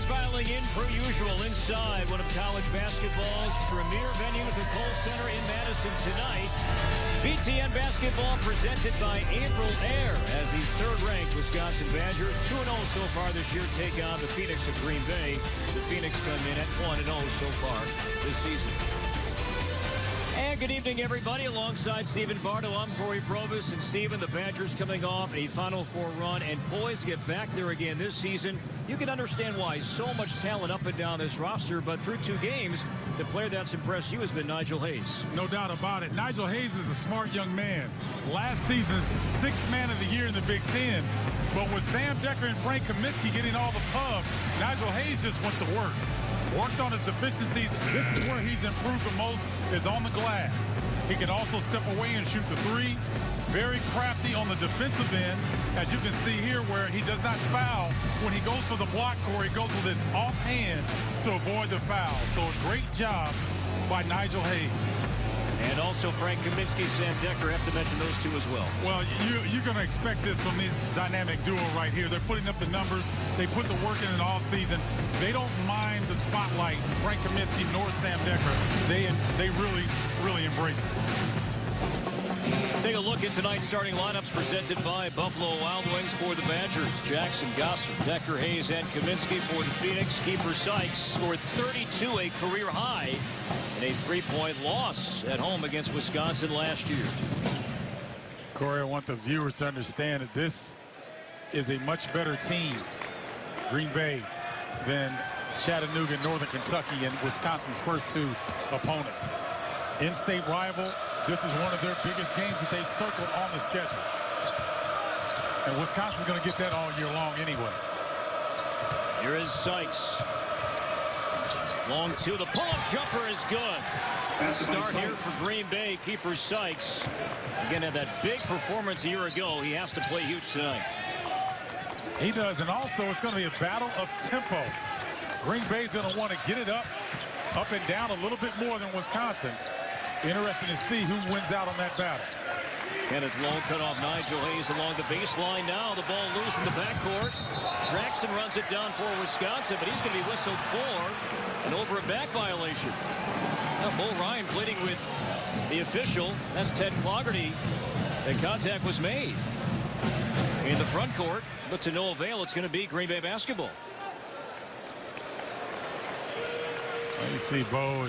filing in per usual inside one of college basketball's premier venue, the Kohl Center in Madison tonight. BTN basketball presented by April Air as the third-ranked Wisconsin Badgers, 2-0 so far this year, take on the Phoenix of Green Bay. The Phoenix come in at 1-0 so far this season. And good evening, everybody. Alongside Stephen Bardo, I'm Corey Provis. And Stephen, the Badgers coming off a Final Four run and poised to get back there again this season. You can understand why so much talent up and down this roster, but through 2 games, the player that's impressed you has been Nigel Hayes. No doubt about it. Nigel Hayes is a smart young man. Last season's 6th man of the year in the Big Ten. But with Sam Decker and Frank Kaminsky getting all the pub, Nigel Hayes just went to work. Worked on his deficiencies. This is where he's improved the most, is on the glass. He can also step away and shoot the 3. Very crafty on the defensive end, as you can see here, where he does not foul. When he goes for the block, Corey, he goes with his offhand to avoid the foul. So a great job by Nigel Hayes. And also Frank Kaminsky, Sam Decker, have to mention those 2 as well. Well, you're going to expect this from this dynamic duo right here. They're putting up the numbers. They put the work in the offseason. They don't mind the spotlight, Frank Kaminsky nor Sam Decker. They really embrace it. Take a look at tonight's starting lineups presented by Buffalo Wild Wings for the Badgers. Jackson, Gossett, Decker, Hayes, and Kaminsky for the Phoenix. Kiefer Sykes scored 32, a career high, and a 3-point loss at home against Wisconsin last year. Corey, I want the viewers to understand that this is a much better team, Green Bay, than Chattanooga, Northern Kentucky, and Wisconsin's first 2 opponents. In-state rival. This is one of their biggest games that they've circled on the schedule. And Wisconsin's going to get that all year long anyway. Here is Sykes. Long 2. The pull-up jumper is good. Start here for Green Bay. Kiefer Sykes. Again, had that big performance a year ago. He has to play huge tonight. He does. And also, it's going to be a battle of tempo. Green Bay's going to want to get it up and down a little bit more than Wisconsin. Interesting to see who wins out on that battle. Kenneth Lowe cut off Nigel Hayes along the baseline. Now the ball loose in the backcourt. Jackson runs it down for Wisconsin, but he's going to be whistled for and over a back violation. Now Bo Ryan pleading with the official. That's Ted Clougherty. And contact was made in the front court, but to no avail. It's going to be Green Bay basketball. Well, you see Bo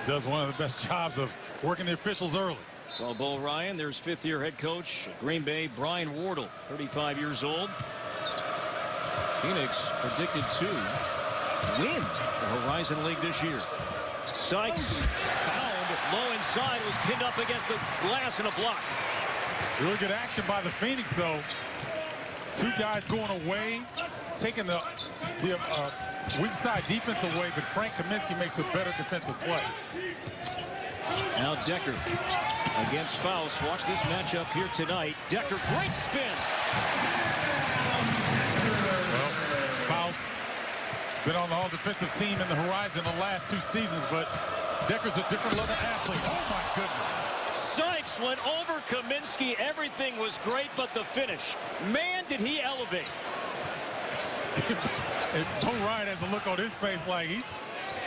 does one of the best jobs of working the officials early. So Bo Ryan, there's 5th-year head coach Green Bay, Brian Wardle, 35 years old. Phoenix predicted to win the Horizon League this year. Sykes found low inside, was pinned up against the glass in a block. Really good action by the Phoenix, though. 2 guys going away, taking the weak side defense away, but Frank Kaminsky makes a better defensive play. Now Decker against Faust. Watch this matchup here tonight. Decker, great spin. Well, Faust been on the all-defensive team in the Horizon the last 2 seasons, but Decker's a different level athlete. Oh, my goodness. Sykes went over Kaminsky. Everything was great, but the finish. Man, did he elevate. And Bo Ryan has a look on his face like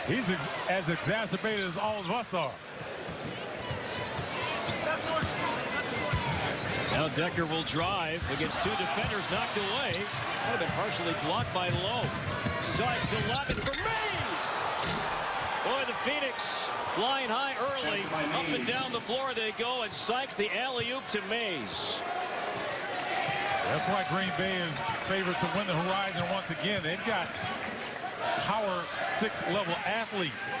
he's as exacerbated as all of us are. Now Decker will drive against 2 defenders, knocked away. Might have been partially blocked by Lowe. Sykes 11 for Mays. Boy, the Phoenix flying high early. Up and down the floor they go, and Sykes the alley-oop to Mays. That's why Green Bay is favored to win the Horizon once again. They've got power 6-level athletes.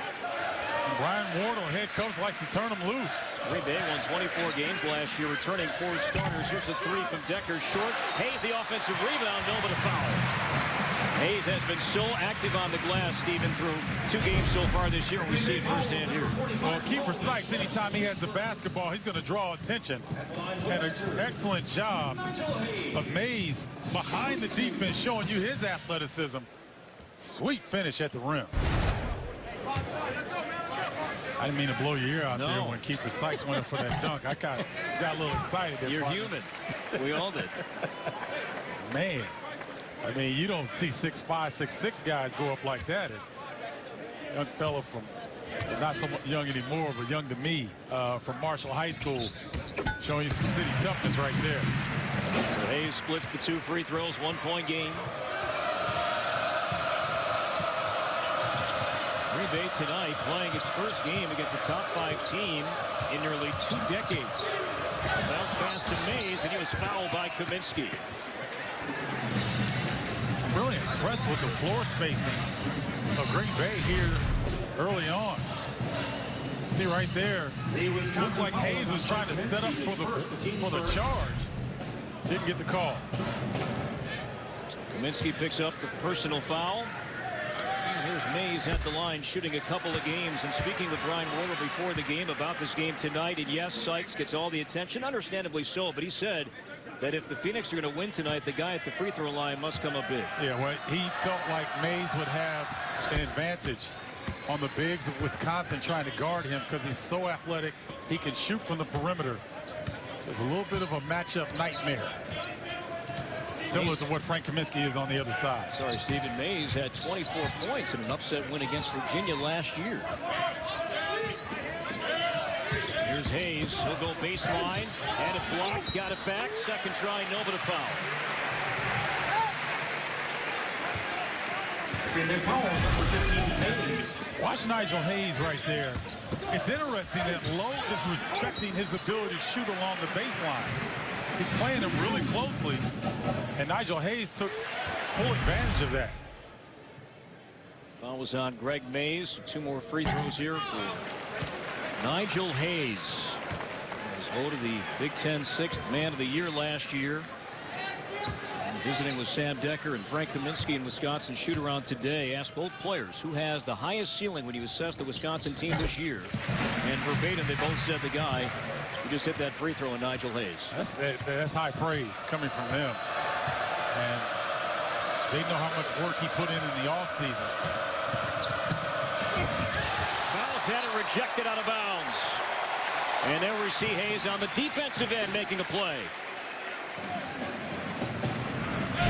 And Brian Wardle, head coach, likes to turn them loose. Green Bay won 24 games last year, returning 4 starters. Here's a 3 from Decker, short. Hayes, the offensive rebound, no, but a foul. Hayes has been so active on the glass, Stephen, through 2 games so far this year. We see it firsthand here. Well, Kiefer Sykes, anytime he has the basketball, he's going to draw attention. And an excellent job of Mays behind the defense, showing you his athleticism. Sweet finish at the rim. I didn't mean to blow your ear out there when Kiefer Sykes went in for that dunk. I got a little excited there. You're human. We all did. Man. I mean, you don't see 6'5", 6'6" guys go up like that. A young fella from, not so young anymore, but young to me, from Marshall High School, showing you some city toughness right there. So Hayes splits the 2 free throws, 1-point game. Green Bay tonight playing its first game against a top 5 team in nearly 2 decades. Bounce pass to Mays, and he was fouled by Kaminsky. I'm really impressed with the floor spacing of Green Bay here early on. See right there, looks like Hayes was trying to set up for the charge. Didn't get the call. So Kaminsky picks up the personal foul. And here's Mays at the line shooting a couple of games. And speaking with Brian Warner before the game about this game tonight, and yes, Sykes gets all the attention, understandably so, but he said that if the Phoenix are going to win tonight, the guy at the free throw line must come up big. Yeah, well, he felt like Mays would have an advantage on the bigs of Wisconsin trying to guard him because he's so athletic. He can shoot from the perimeter. So it's a little bit of a matchup nightmare. Similar to what Frank Kaminsky is on the other side. Sorry, Stephen. Mays had 24 points in an upset win against Virginia last year. Here's Hayes. He'll go baseline. Had it blocked. Got it back. Second try. No, but a foul. Watch Nigel Hayes right there. It's interesting that Lowe is respecting his ability to shoot along the baseline. He's playing him really closely, and Nigel Hayes took full advantage of that. Foul was on Greg Mays. 2 more free throws here for Nigel Hayes. He was voted the Big Ten 6th Man of the Year last year. Visiting with Sam Decker and Frank Kaminsky in Wisconsin shoot-around today. Asked both players who has the highest ceiling when you assess the Wisconsin team this year. And verbatim, they both said the guy who just hit that free throw in Nigel Hayes. That's high praise coming from them. And they know how much work he put in the offseason. Fouls had it rejected out of bounds. And there we see Hayes on the defensive end making a play.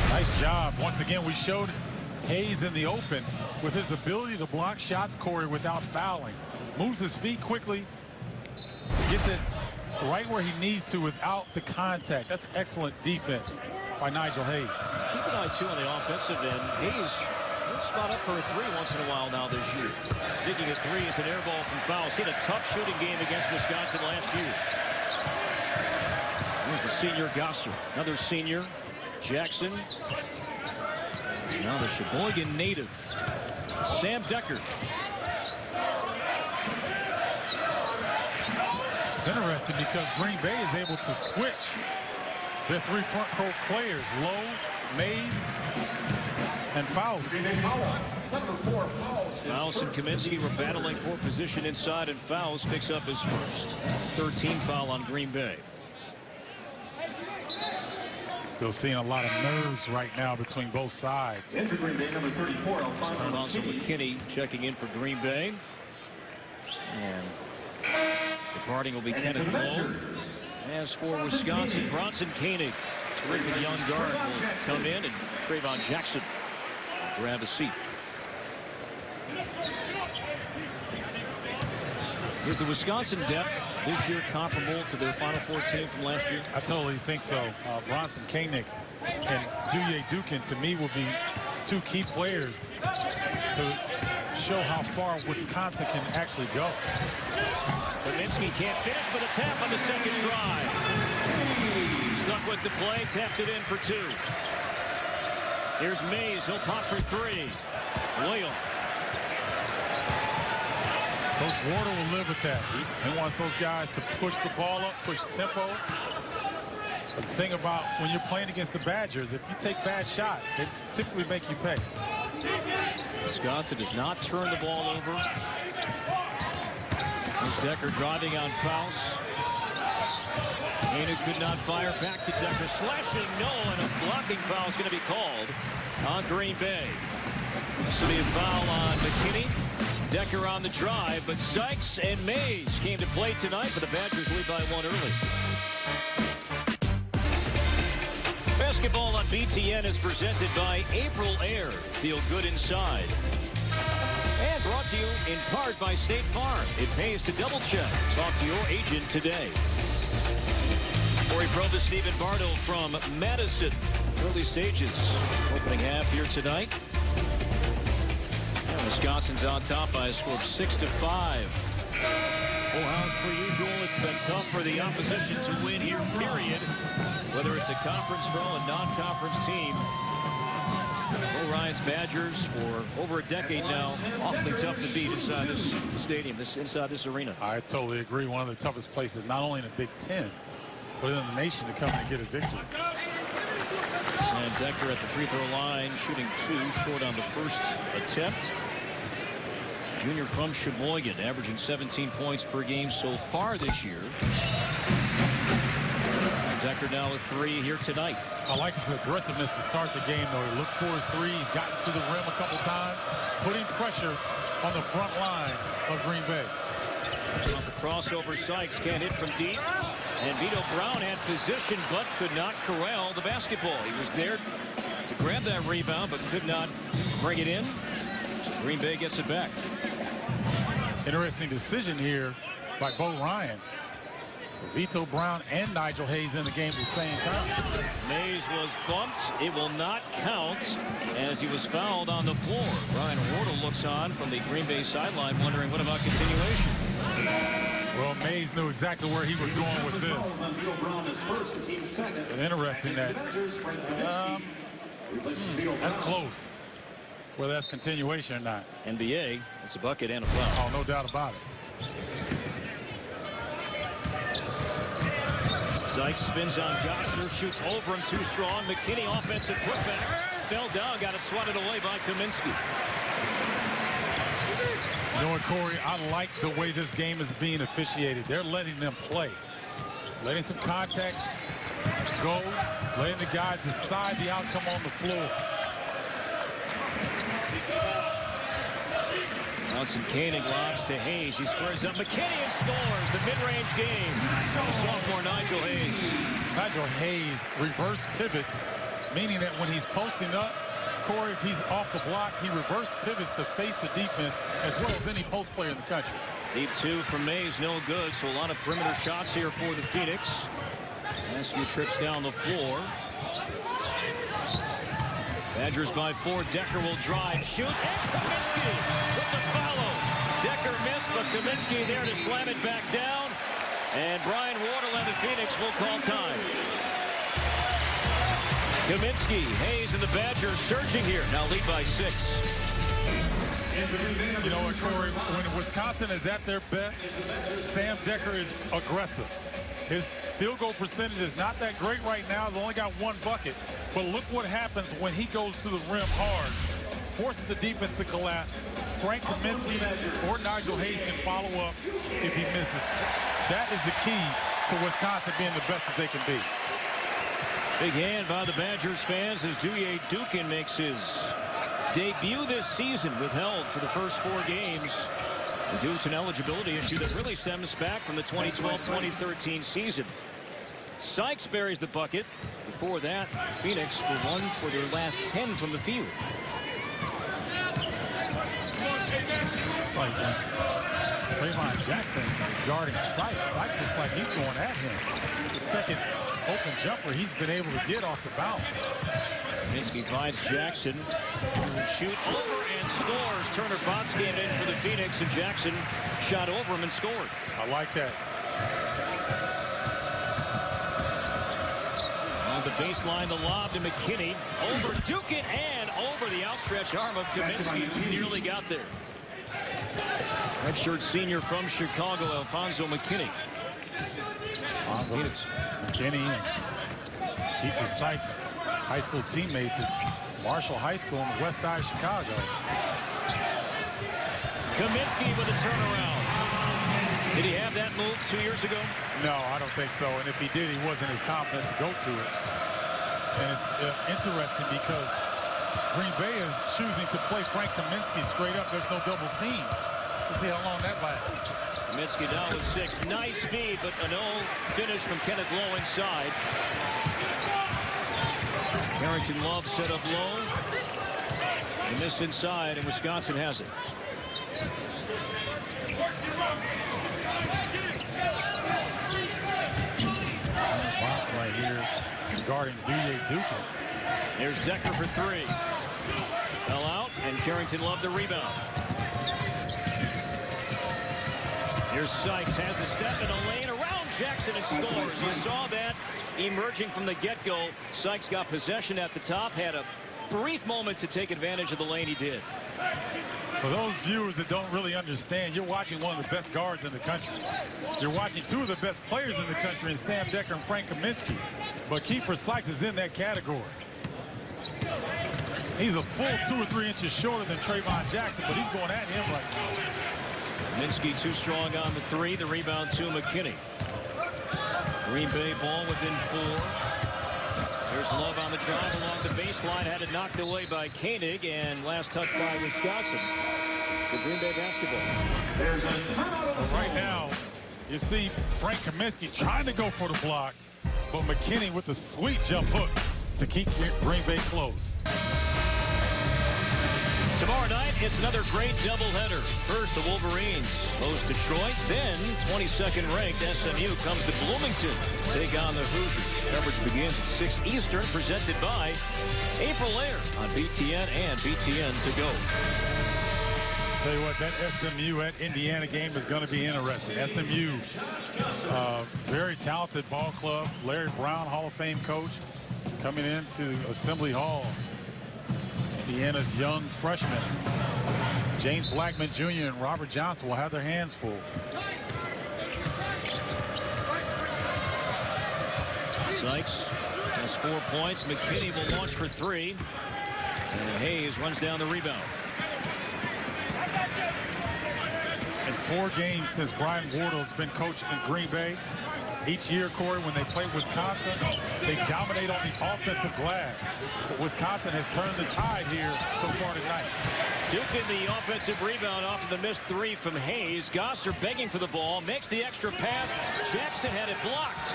Nice job. Once again, we showed Hayes in the open with his ability to block shots, Corey, without fouling. Moves his feet quickly. Gets it right where he needs to without the contact. That's excellent defense by Nigel Hayes. Keep an eye, too, on the offensive end. Hayes will spot up for a 3 once in a while now this year. Speaking of threes, an air ball from fouls. He had a tough shooting game against Wisconsin last year. Here's the senior Gosser. Another senior. Jackson. Now the Sheboygan native, Sam Decker. It's interesting because Green Bay is able to switch their 3 front court players, Lowe, Mays, and Fouls. Fouls and Kaminsky were battling for position inside, and Fouls picks up his first. It's the 13th foul on Green Bay. Still seeing a lot of nerves right now between both sides. Enter Green Bay number 34, Alfonso McKinney checking in for Green Bay. And departing will be Kenneth Lowe. As for Wisconsin, Bronson Koenig, terrific young guard, will come in, and Trayvon Jackson will grab a seat. Is the Wisconsin depth this year comparable to their Final Four team from last year? I totally think so. Bronson Koenig and Duye Dukin, to me, will be 2 key players to show how far Wisconsin can actually go. Kaminsky can't finish, but a tap on the second try. Stuck with the play, tapped it in for 2. Here's Mays, he'll pop for 3. Williams. Coach Warner will live with that. He wants those guys to push the ball up, push the tempo. But the thing about when you're playing against the Badgers, if you take bad shots, they typically make you pay. Wisconsin does not turn the ball over. Here's Decker driving on Faust. Koenig could not fire back to Decker. Slashing, no, and a blocking foul is going to be called on Green Bay. This will be a foul on McKinney. Decker on the drive, but Sykes and Mays came to play tonight, but the Badgers lead by 1 early. Basketball on BTN is presented by April Air. Feel good inside. And brought to you in part by State Farm. It pays to double check. Talk to your agent today. Corey Probus, Stephen Bardo from Madison. Early stages. Opening half here tonight. And Wisconsin's on top by a score of 6-5. Full house per usual. It's been tough for the opposition to win here, period. Whether it's a conference foe, a non-conference team. Ryan's Badgers for over a decade now, awfully tough to beat inside this stadium, inside this arena. I totally agree. One of the toughest places, not only in the Big Ten, but in the nation to come and get a victory. Sam Decker at the free throw line, shooting 2, short on the first attempt. Junior from Sheboygan, averaging 17 points per game so far this year. Decker now with 3 here tonight. I like his aggressiveness to start the game, though. He looked for his 3. He's gotten to the rim a couple times, putting pressure on the front line of Green Bay. Off the crossover, Sykes can't hit from deep. And Vito Brown had position, but could not corral the basketball. He was there to grab that rebound, but could not bring it in. So Green Bay gets it back. Interesting decision here by Bo Ryan. So Vito Brown and Nigel Hayes in the game at the same time. Mays was bumped. It will not count as he was fouled on the floor. Ryan Wardle looks on from the Green Bay sideline, wondering what about continuation. Well, Mays knew exactly where he was going with this. And interesting that that's close. Whether that's continuation or not. NBA, it's a bucket and a foul. Oh, no doubt about it. Sykes spins on Gosser, shoots over him too strong. McKinney offensive putback. Fell down, got it swatted away by Kaminsky. You know what, Corey? I like the way this game is being officiated. They're letting them play. Letting some contact go. Letting the guys decide the outcome on the floor. Johnson Koenig lobs to Hayes. He squares up McKinney and scores. The mid-range game. The sophomore Nigel Hayes. Nigel Hayes reverse pivots, meaning that when he's posting up, Corey, if he's off the block, he reverse pivots to face the defense as well as any post player in the country. Deep 2 from Mays, no good. So a lot of perimeter shots here for the Phoenix. Last few trips down the floor. Badgers by 4. Decker will drive, shoots, and Kaminsky with the follow. Decker missed, but Kaminsky there to slam it back down. And Brian Wardle and the Phoenix will call time. Kaminsky, Hayes, and the Badgers surging here. Now lead by 6. You know what, Corey? When Wisconsin is at their best, Sam Decker is aggressive. His field goal percentage is not that great right now. He's only got 1 bucket. But look what happens when he goes to the rim hard. Forces the defense to collapse. Frank Kaminsky or Nigel Hayes can follow up if he misses. That is the key to Wisconsin being the best that they can be. Big hand by the Badgers fans as Douye Dukin makes his debut this season, withheld for the first 4 games due to an eligibility issue that really stems back from the 2012-2013 season. Sykes buries the bucket. Before that, Phoenix were 1 for their last 10 from the field. It's like Trayvon Jackson is guarding Sykes. Sykes looks like he's going at him. The second open jumper he's been able to get off the bounce. Kaminsky finds Jackson, who shoots over and scores. Turner Botsky in for the Phoenix, and Jackson shot over him and scored. I like that. On the baseline, the lob to McKinney. Over Dukin and over the outstretched arm of Kaminsky, who nearly got there. Redshirt senior from Chicago, Alfonso McKinney. Phoenix. McKinney and Kiefer Sykes, high school teammates at Marshall High School on the west side of Chicago. Kaminsky with a turnaround. Did he have that move 2 years ago? No, I don't think so. And if he did, he wasn't as confident to go to it. And it's interesting because Green Bay is choosing to play Frank Kaminsky straight up. There's no double team. Let's see how long that lasts. Kaminsky down with 6. Nice feed, but a no finish from Kenneth Lowe inside. Carrington Love set up low. And this inside, and Wisconsin has it. Box right here guarding Duke. There's Decker for three. Fell out, and Carrington Love the rebound. Here's Sykes, has a step in a lane around Jackson and scores. You saw that emerging from the get-go. Sykes got possession at the top, had a brief moment to take advantage of the lane. He did. For those viewers that don't really understand, you're watching one of the best guards in the country. You're watching two of the best players in the country in Sam Decker and Frank Kaminsky. But Kiefer Sykes is in that category. He's a full 2 or 3 inches shorter than Trayvon Jackson, but he's going at him right now. Kaminsky too strong on the three. The rebound to McKinney. Green Bay ball within 4. There's Love on the drive along the baseline. Had it knocked away by Koenig, and last touch by Wisconsin. The Green Bay basketball. There's a timeout. Right now, you see Frank Kaminsky trying to go for the block, but McKinney with the sweet jump hook to keep Green Bay close. Tomorrow night, it's another great doubleheader. First, the Wolverines host Detroit. Then, 22nd ranked SMU comes to Bloomington to take on the Hoosiers. Coverage begins at 6 Eastern, presented by April Air on BTN and BTN to go. Tell you what, that SMU at Indiana game is going to be interesting. SMU, very talented ball club. Larry Brown, Hall of Fame coach, coming into Assembly Hall. Indiana's young freshmen, James Blackman Jr. and Robert Johnson, will have their hands full. Sykes has 4 points. McKinney will launch for 3. And Hayes runs down the rebound. In 4 games since Brian Wardle's been coaching in Green Bay, each year, Corey, when they play Wisconsin, they dominate on the offensive glass. But Wisconsin has turned the tide here so far tonight. Duke in the offensive rebound off of the missed 3 from Hayes. Gosser begging for the ball, makes the extra pass. Jackson had it blocked.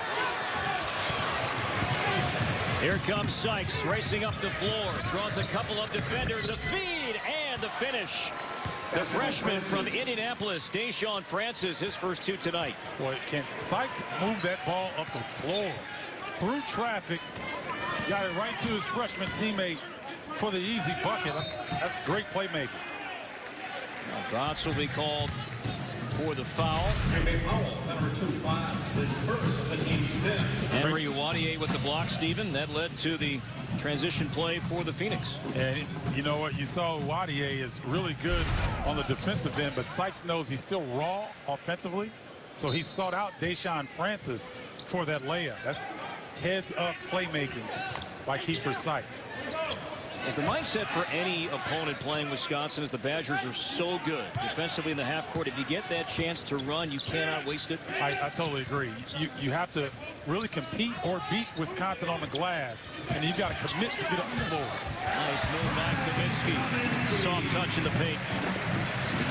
Here comes Sykes racing up the floor, draws a couple of defenders, the feed and the finish. The freshman from Indianapolis, Deshaun Francis, his first 2 tonight. Boy, can Sykes move that ball up the floor through traffic? Got it right to his freshman teammate for the easy bucket. That's great playmaking. Gotts will be called for the foul. Green Bay foul, number 2 class, his first of the team's 5th. Henry Wadier with the block, Stephen. That led to the transition play for the Phoenix. And you know what? You saw Wadier is really good on the defensive end, but Sykes knows he's still raw offensively. So he sought out Deshaun Francis for that layup. That's heads-up playmaking by Kiefer Sykes. As the mindset for any opponent playing Wisconsin is the Badgers are so good defensively in the half court. If you get that chance to run, you cannot waste it. I totally agree. You have to really compete or beat Wisconsin on the glass, and you've got to commit to get up the floor. Nice move by Kaminsky. Soft touch in the paint.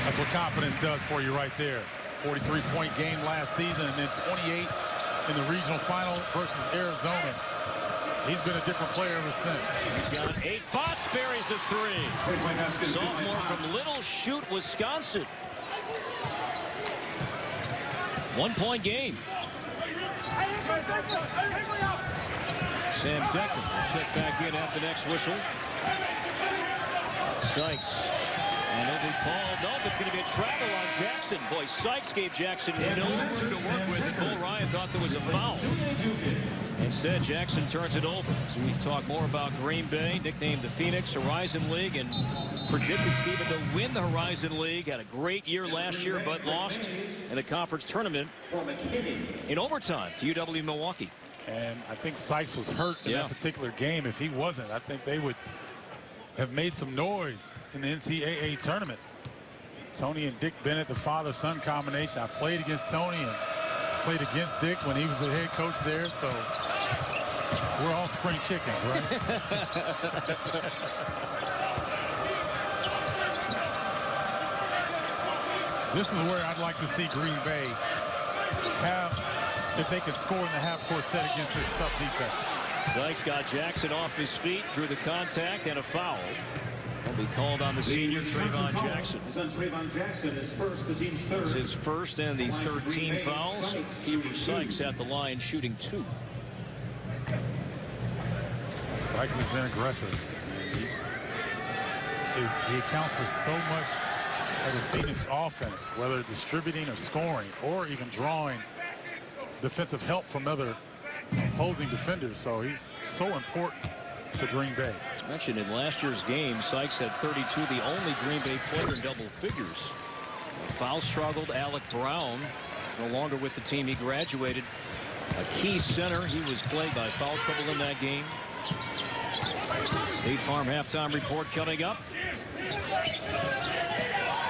That's what confidence does for you right there. 43-point game last season, and then 28 in the regional final versus Arizona. He's been a different player ever since. He's got 8. Botts buries the 3. Sophomore from Little Chute, Wisconsin. 1-point game. Sam Decker will check back in at the next whistle. Sykes. And it'll be called. Nope, it's going to be a travel on Jackson. Boy, Sykes gave Jackson no room to work with, and Bull Ryan thought there was a foul. Instead, Jackson turns it over. As we talk more about Green Bay, nicknamed the Phoenix Horizon League, and predicted, Stephen, to win the Horizon League. Had a great year last year, but lost in the conference tournament in overtime to UW Milwaukee. And I think Sykes was hurt in that particular game. If he wasn't, I think they would have made some noise in the NCAA tournament. Tony and Dick Bennett, the father-son combination. I played against Tony and played against Dick when he was the head coach there, so we're all spring chickens, right? This is where I'd like to see Green Bay have, if they can score in the half-court set against this tough defense. Sykes got Jackson off his feet, drew the contact, and a foul. Will be called on the senior Trayvon Jackson. It's his first and the 13 fouls. Kiefer Sykes at the line shooting 2. Sykes has been aggressive. He accounts for so much of the Phoenix offense, whether distributing or scoring or even drawing defensive help from other opposing defenders. So he's so important to Green Bay. I mentioned in last year's game, Sykes had 32, the only Green Bay player in double figures. Foul struggled Alec Brown, no longer with the team. He graduated. A key center. He was plagued by foul trouble in that game. State Farm halftime report coming up.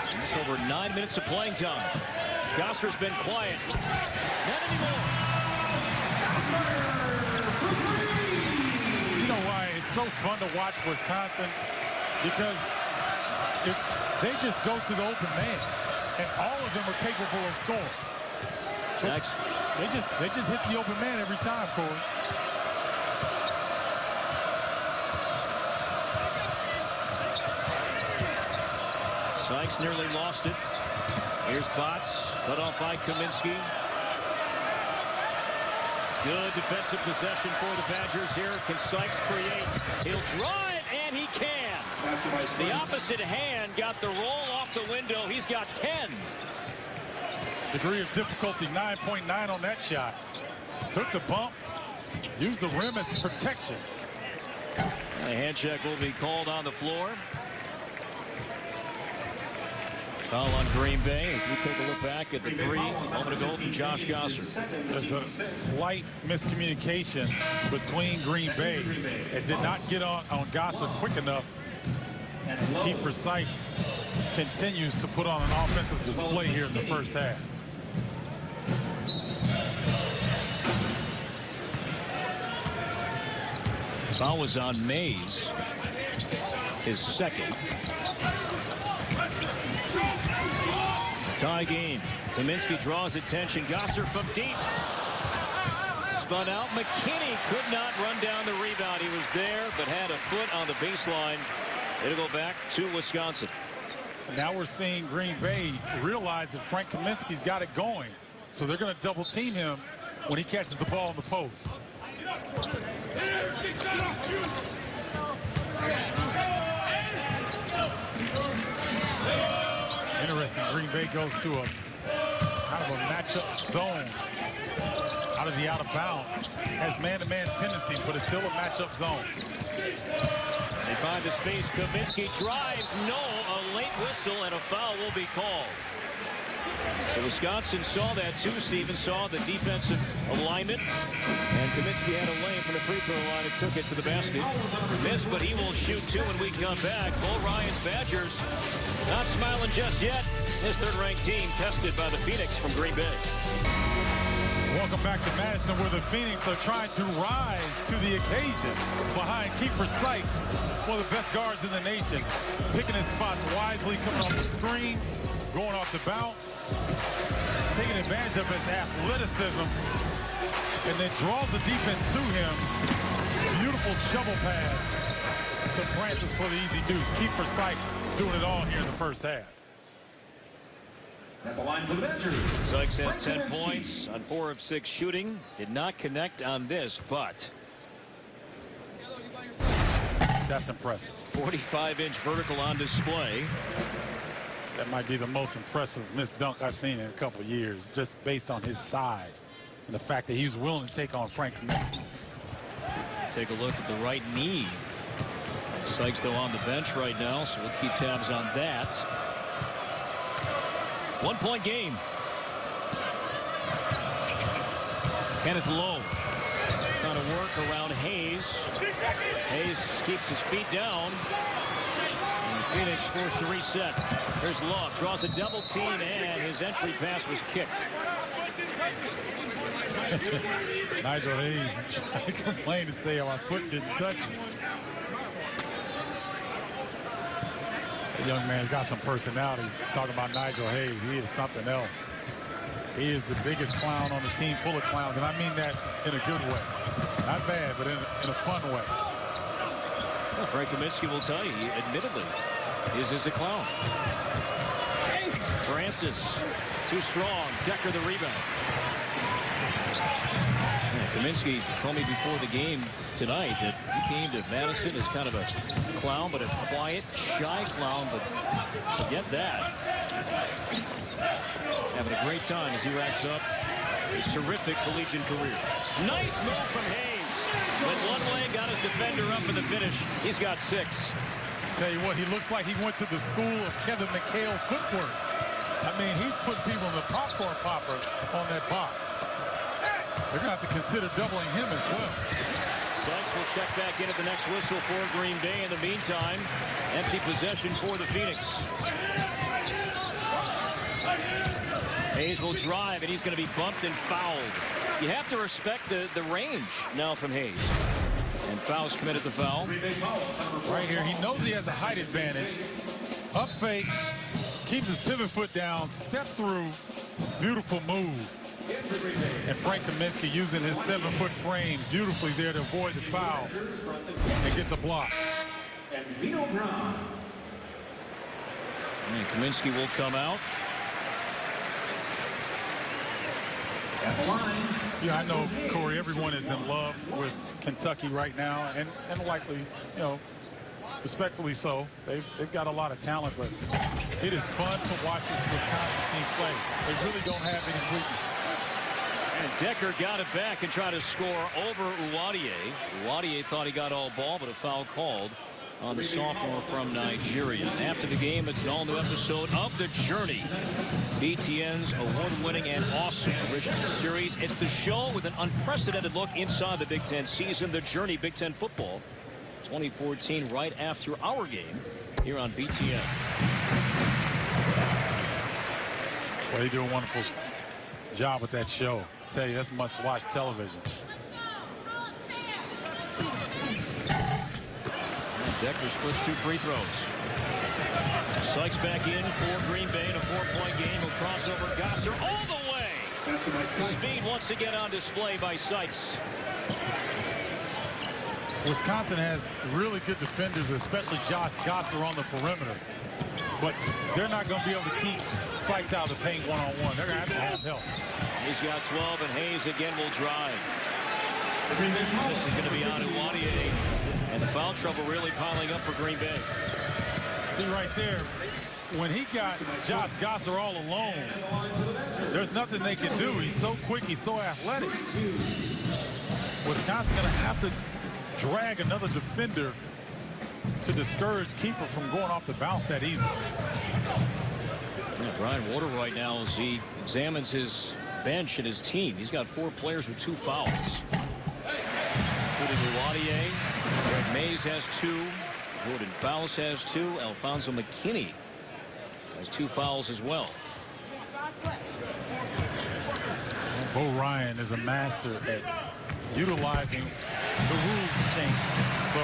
Just over 9 minutes of playing time. Gosser's been quiet. Not anymore. You know why it's so fun to watch Wisconsin? Because if they just go to the open man, and all of them are capable of scoring. They just hit the open man every time, Corey. Sykes nearly lost it. Here's Potts, cut off by Kaminsky. Good defensive possession for the Badgers here. Can Sykes create? He'll drive, and he can. The opposite hand got the roll off the window. He's got 10. Degree of difficulty, 9.9 on that shot. Took the bump, used the rim as protection. A hand check will be called on the floor. Foul on Green Bay as we take a look back at the 3 a moment ago from Josh Gosser. There's a slight miscommunication between Green Bay. It did not get on Gosser quick enough. Kiefer Sykes continues to put on an offensive display here in the first half. Foul was on Mays, his second. Tie game. Kaminsky draws attention. Gosser from deep. Spun out. McKinney could not run down the rebound. He was there, but had a foot on the baseline. It'll go back to Wisconsin. Now we're seeing Green Bay realize that Frank Kaminsky's got it going. So they're going to double team him when he catches the ball in the post. Interesting. Green Bay goes to a kind of a matchup zone out of the out of bounds. Has man-to-man tendencies, but it's still a matchup zone. They find the space. Kaminsky drives. No, a late whistle and a foul will be called. So Wisconsin saw that too. Stevens saw the defensive alignment. And Kaminsky had a lane from the free throw line and took it to the basket. Missed, but he will shoot 2 when we come back. Bo Ryan's Badgers not smiling just yet. His third-ranked team tested by the Phoenix from Green Bay. Welcome back to Madison, where the Phoenix are trying to rise to the occasion behind Kiefer Sykes, one of the best guards in the nation. Picking his spots wisely, coming off the screen, going off the bounce, taking advantage of his athleticism, and then draws the defense to him. Beautiful shovel pass to Francis for the easy deuce. Kiefer Sykes doing it all here in the first half. At the line for the Badgers. Sykes has 10 points on 4 of 6 shooting. Did not connect on this, but that's impressive. 45-inch vertical on display. That might be the most impressive missed dunk I've seen in a couple of years, just based on his size and the fact that he was willing to take on Frank Kaminsky. Take a look at the right knee. Sykes, though, on the bench right now, so we'll keep tabs on that. 1-point game. Kenneth Lowe trying to work around Hayes. Hayes keeps his feet down. And Phoenix forced to reset. Here's Love, draws a double team, and his entry pass was kicked. Nigel Hayes trying to complain to say, oh, my foot didn't touch it. The young man's got some personality. Talking about Nigel Hayes, he is something else. He is the biggest clown on the team, full of clowns, and I mean that in a good way. Not bad, but in a fun way. Well, Frank Kaminsky will tell you, he admittedly is a clown. Francis, too strong. Decker the rebound. Yeah, Kaminsky told me before the game tonight that he came to Madison as kind of a clown, but a quiet, shy clown. But forget that. Having a great time as he wraps up a terrific collegiate career. Nice move from Hayes. Went one way, got his defender up in the finish. He's got 6. Tell you what, he looks like he went to the school of Kevin McHale footwork. I mean, he's putting people in the popcorn popper on that box. They're going to have to consider doubling him as well. Sykes will check back in at the next whistle for Green Bay. In the meantime, empty possession for the Phoenix. Hayes will drive, and he's going to be bumped and fouled. You have to respect the range now from Hayes. And Faust committed the foul. Right here, he knows he has a height advantage. Up fake, keeps his pivot foot down, step through, beautiful move. And Frank Kaminsky using his 7-foot frame beautifully there to avoid the foul and get the block. And Vito Brown. And Kaminsky will come out. At the line. Yeah, I know, Corey, everyone is in love with Kentucky right now, and likely, you know, respectfully so. They've got a lot of talent, but it is fun to watch this Wisconsin team play. They really don't have any weaknesses. And Decker got it back and tried to score over Uwadiye. Uwadiye thought he got all ball, but a foul called on the sophomore from Nigeria. After the game, it's an all-new episode of The Journey, BTN's award-winning and awesome original series. It's the show with an unprecedented look inside the Big Ten season. The Journey Big Ten Football 2014, right after our game here on BTN. Well, they do a wonderful job with that show. I tell you, that's must-watch television. Decker splits 2 free throws. Sykes back in for Green Bay in a 4-point game. He'll cross over Gosser all the way. The speed once again on display by Sykes. Wisconsin has really good defenders, especially Josh Gosser on the perimeter. But they're not going to be able to keep Sykes out of the paint one-on-one. They're going to have help. He's got 12, and Hayes again will drive. This is going to be on Uwadiye. And the foul trouble really piling up for Green Bay. See right there, when he got Josh Gosser all alone, there's nothing they can do. He's so quick, he's so athletic. Wisconsin going to have to drag another defender to discourage Kiefer from going off the bounce that easy. Yeah, Brian Warder right now, as he examines his bench and his team, he's got 4 players with 2 fouls. Including Uwadiye. Greg Mays has 2. Jordan Faust has 2. Alfonso McKinney has 2 fouls as well. Bo Ryan is a master at utilizing the rules changes. So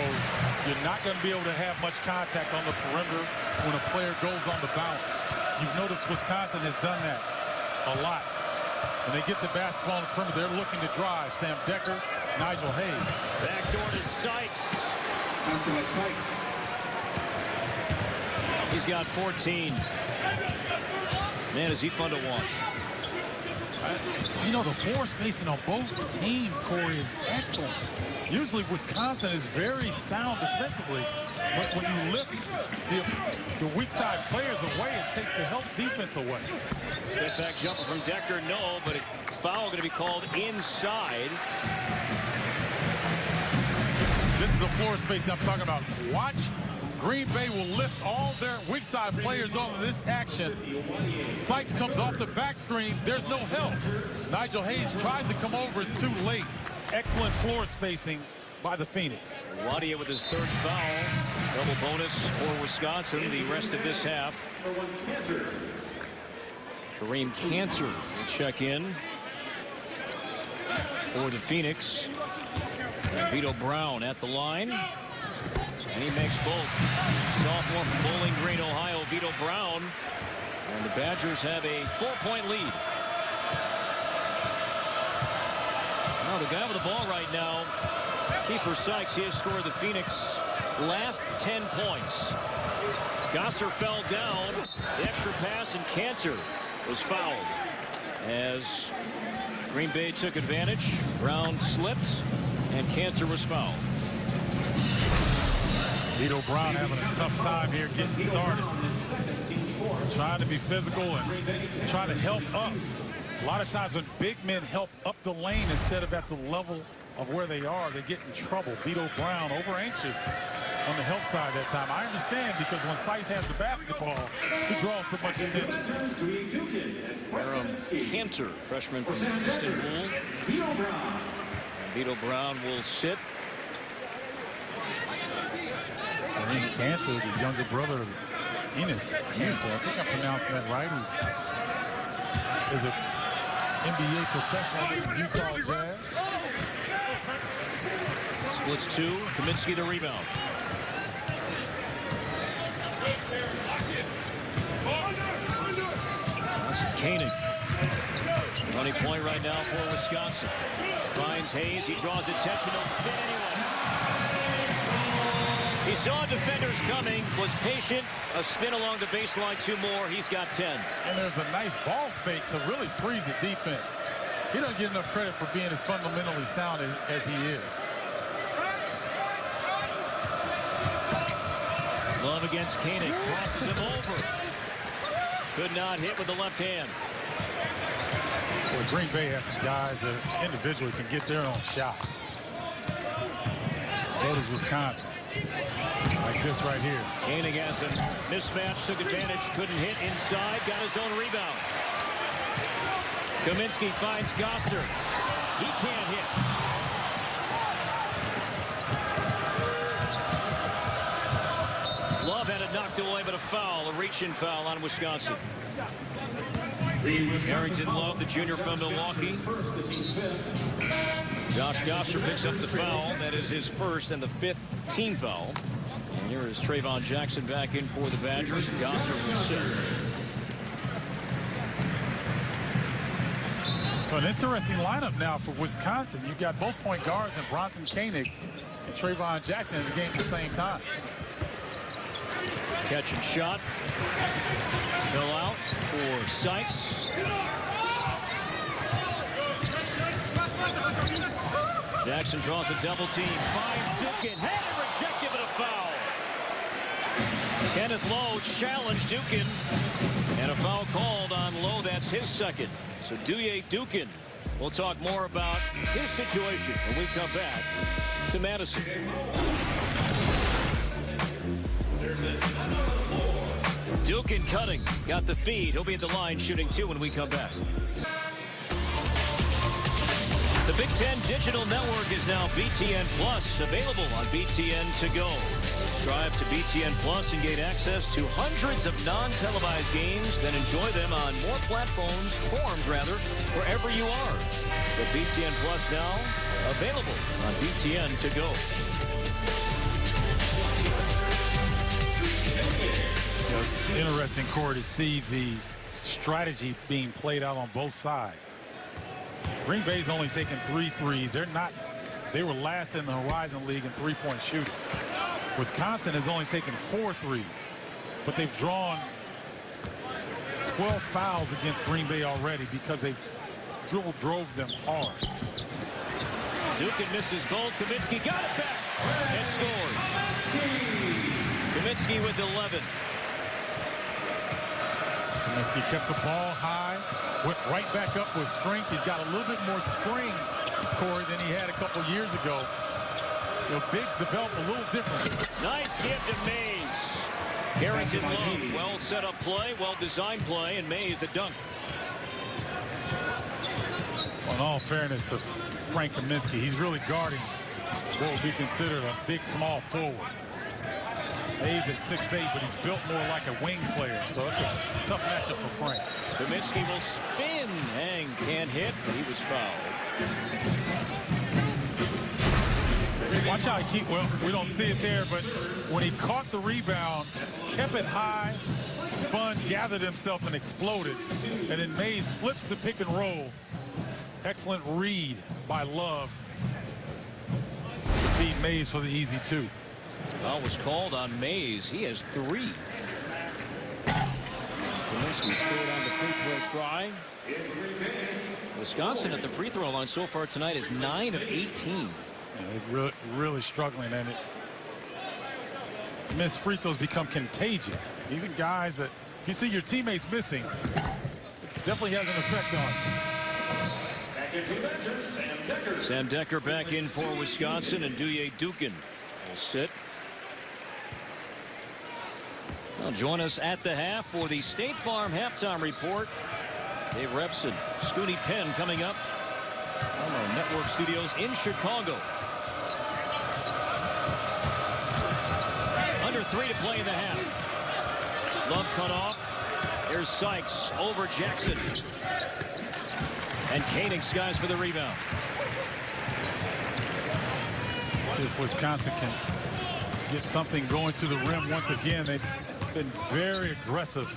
you're not going to be able to have much contact on the perimeter when a player goes on the bounce. You've noticed Wisconsin has done that a lot. When they get the basketball on the perimeter, they're looking to drive. Sam Decker, Nigel Hayes. Backdoor to Sykes. He's got 14. Man, is he fun to watch. You know, the floor spacing on both teams, Corey, is excellent. Usually Wisconsin is very sound defensively, but when you lift the weak side players away, it takes the help defense away. Step back jumper from Decker, no, but a foul going to be called inside. This is the floor spacing I'm talking about. Watch. Green Bay will lift all their weak side players on this action. Sykes comes off the back screen. There's no help. Nigel Hayes tries to come over. It's too late. Excellent floor spacing by the Phoenix. Wadia with his 3rd foul. Double bonus for Wisconsin the rest of this half. Kareem Cantor will check in for the Phoenix. And Vito Brown at the line. And he makes both. Sophomore from Bowling Green, Ohio, Vito Brown. And the Badgers have a 4-point lead. Well, the guy with the ball right now, Kiefer Sykes, he has scored the Phoenix last 10 points. Gosser fell down. The extra pass, and Cantor was fouled. As Green Bay took advantage, Brown slipped, and Cantor was fouled. Vito Brown having a tough time here getting started. Trying to be physical and trying to help up. A lot of times when big men help up the lane instead of at the level of where they are, they get in trouble. Vito Brown over anxious on the help side that time. I understand, because when Sykes has the basketball, he draws so much attention. Cantor, freshman from Istanbul. Vito Brown will sit. I think Cantor, the younger brother of Enes Cantor, I think I'm pronouncing that right, who is an NBA professional with the Utah Jazz. Splits two. Kaminsky the rebound. That's Koenig. Running point right now for Wisconsin. Finds Hayes. He draws attention. He'll spin anyway. He saw defenders coming, was patient. A spin along the baseline, two more. He's got 10. And there's a nice ball fake to really freeze the defense. He doesn't get enough credit for being as fundamentally sound as he is. Love against Koenig. Crosses him over. Could not hit with the left hand. Well, Green Bay has some guys that individually can get their own shot. So does Wisconsin. Like this right here. Koenig has a mismatch, took advantage, couldn't hit inside, got his own rebound. Kaminsky finds Gosser. He can't hit. Love had it knocked away, but a foul, a reach-in foul on Wisconsin. Harrington Love, the junior from Milwaukee. Josh Gosser picks up the foul. That is his first and the 5th team foul. And here is Trayvon Jackson back in for the Badgers. Gosser will sit. So an interesting lineup now for Wisconsin. You've got both point guards and Bronson Koenig and Trayvon Jackson in the game at the same time. Catch and shot. Fill out for Sykes. Jackson draws a double team. Finds Dukin. Had it rejected, but a foul. Kenneth Lowe challenged Dukin. And a foul called on Lowe. That's his second. So Dukin. We'll talk more about his situation when we come back to Madison. Dukin cutting. Got the feed. He'll be at the line shooting 2 when we come back. The Big Ten Digital Network is now BTN Plus, available on BTN To Go. Subscribe to BTN Plus and gain access to hundreds of non-televised games, then enjoy them on more forums, wherever you are. The BTN Plus now available on BTN To Go. It's interesting, Corey, to see the strategy being played out on both sides. Green Bay's only taken 3 threes. They were last in the Horizon League in three-point shooting. Wisconsin has only taken 4 threes, but they've drawn 12 fouls against Green Bay already because they drove them hard. Dukin misses both. Kaminsky got it back and scores. Kaminsky with 11. Kaminsky kept the ball high, went right back up with strength. He's got a little bit more spring, Corey, than he had a couple years ago. You know, bigs develop a little differently. Nice give to Mays. Harrington Love, well set up play, well designed play, and Mays the dunk. Well, in all fairness to Frank Kaminsky, he's really guarding what would be considered a big, small forward. Mays at 6'8", but he's built more like a wing player, so it's a tough matchup for Frank. Kaminsky will spin. Hang can't hit, but he was fouled. Watch how he well, we don't see it there, but when he caught the rebound, kept it high, spun, gathered himself, and exploded. And then Mays slips the pick and roll Excellent read by Love to beat Mays for the easy 2. Foul was called on Mays. He has 3. Kaminsky third on the free throw try. Wisconsin at the free throw line so far tonight is 9 of 18. Yeah, they're really struggling, and missed free throws become contagious. Even guys that, if you see your teammates missing, it definitely has an effect on. Sam Decker back in for Wisconsin, and Douye Dukin will sit. Well, join us at the half for the State Farm halftime report. Dave Repson, Scooty Penn coming up from our network studios in Chicago. Under 3 to play in the half. Love cut off. There's Sykes over Jackson. And Koenig skies for the rebound. See if Wisconsin can get something going to the rim once again. They've been very aggressive,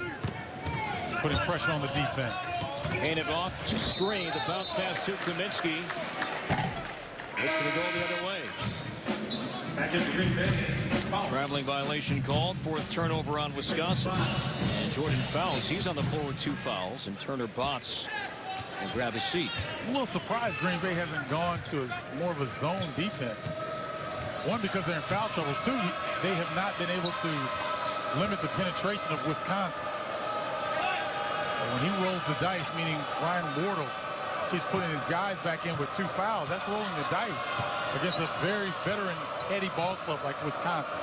putting pressure on the defense. Koenig off to screen. The bounce pass to Kaminsky. It's going to go the other way. Back into Green Bay. Traveling violation called. 4th turnover on Wisconsin. And Jordan Fowles, he's on the floor with 2 fouls. And Turner Botts will grab his seat. I'm a little surprised Green Bay hasn't gone to more of a zone defense. 1, because they're in foul trouble. 2, they have not been able to limit the penetration of Wisconsin. So when he rolls the dice, meaning Ryan Wardle keeps putting his guys back in with 2 fouls, that's rolling the dice against a very veteran Eddie ball club like Wisconsin.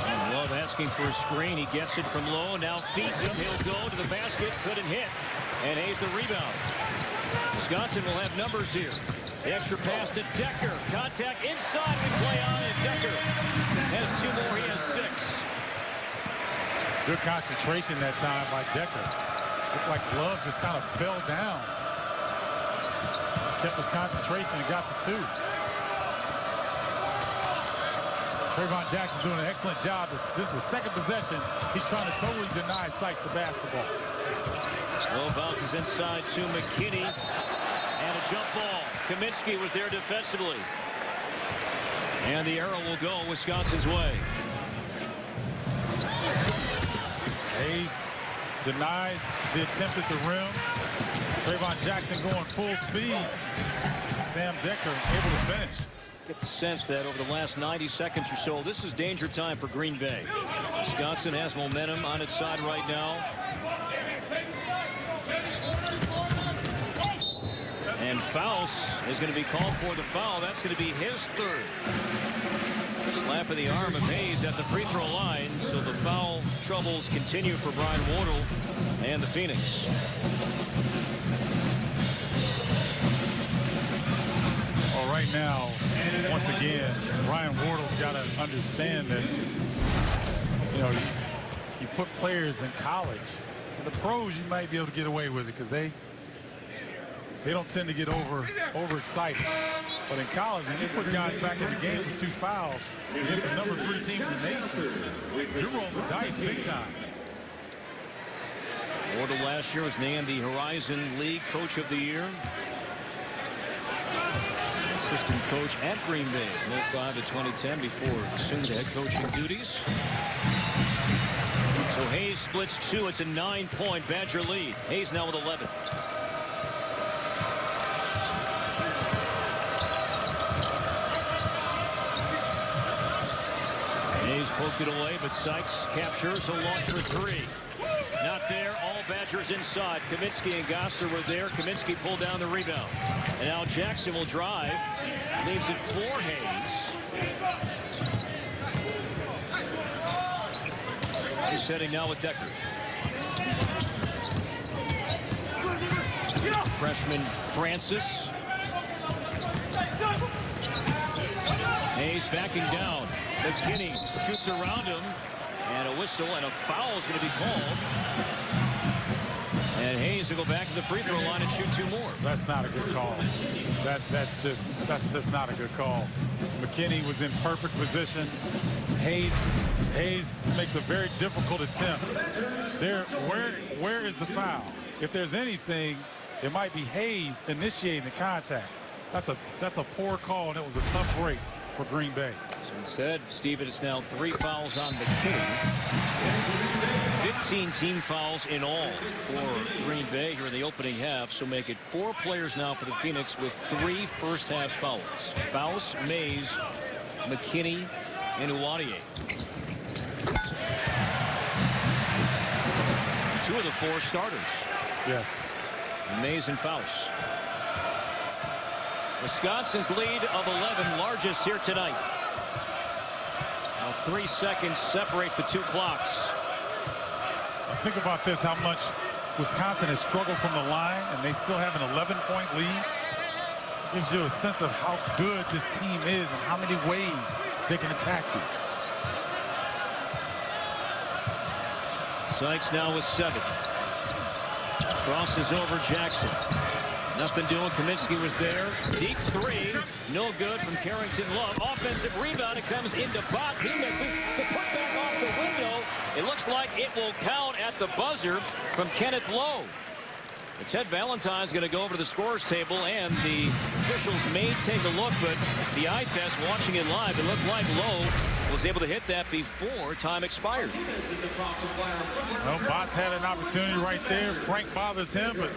And Love asking for a screen. He gets it from low. Now feeds him. He'll go to the basket. Couldn't hit. And Hayes the rebound. Wisconsin will have numbers here. The extra pass to Decker. Contact inside. We play on, and Decker has 2 more. He has 6. Good concentration that time by Decker. Looked like Love just kind of fell down. Kept his concentration and got the 2. Trayvon Jackson doing an excellent job. This is the 2nd possession. He's trying to totally deny Sykes the basketball. Low bounces inside to McKinney. And a jump ball. Kaminsky was there defensively. And the arrow will go Wisconsin's way. Hayes denies the attempt at the rim. Trayvon Jackson going full speed. Sam Decker able to finish. Get the sense that over the last 90 seconds or so, this is danger time for Green Bay. Wisconsin has momentum on its side right now. And Fowles is going to be called for the foul. That's going to be his 3rd. Slap of the arm of Hayes at the free throw line. So the foul troubles continue for Brian Wardle and the Phoenix. Well, right now, once again, Brian Wardle's got to understand that, you put players in college. In the pros, you might be able to get away with it because they don't tend to get overexcited. But in college, when you put guys back in the game with 2 fouls against the number 3 team in the nation, you're rolling the dice big time. Wardle last year was named the Horizon League Coach of the Year. Assistant coach at Green Bay, 2005 to 2010, before assumed head coaching duties. So Hayes splits 2. It's a 9-point Badger lead. Hayes now with 11. Hayes poked it away, but Sykes captures. He'll launch for 3. Not there. All Badgers inside. Kaminsky and Gosser were there. Kaminsky pulled down the rebound. And now Jackson will drive. Leaves it for Hayes. He's setting now with Decker. Freshman Francis. Hayes backing down. McKinney shoots around him. And a whistle and a foul is going to be called. And Hayes will go back to the free throw line and shoot 2 more. That's not a good call. That's just not a good call. McKinney was in perfect position. Hayes makes a very difficult attempt. Where is the foul? If there's anything, it might be Hayes initiating the contact. That's a poor call, and it was a tough break for Green Bay. So instead, Steve, it's now 3 fouls on McKinney. 15 team fouls in all for Green Bay here in the opening half, so make it 4 players now for the Phoenix with 3 first-half fouls. Faust, Mays, McKinney, and Uwadier. 2 of the 4 starters. Yes. Mays and Faust. Wisconsin's lead of 11, largest here tonight. Now 3 seconds separates the 2 clocks. Think about this, how much Wisconsin has struggled from the line, and they still have an 11-point lead. Gives you a sense of how good this team is and how many ways they can attack you. Sykes now with 7. Crosses over Jackson. Nothing doing. Kaminsky was there. Deep 3. No good from Carrington Love. Offensive rebound. It comes into Botts. He misses. The putback off the window. It looks like it will count at the buzzer from Kenneth Lowe. Ted Valentine's going to go over to the scorer's table, and the officials may take a look, but the eye test, watching it live, it looked like Lowe was able to hit that before time expired. Well, Botts had an opportunity right there. Frank bothers him, but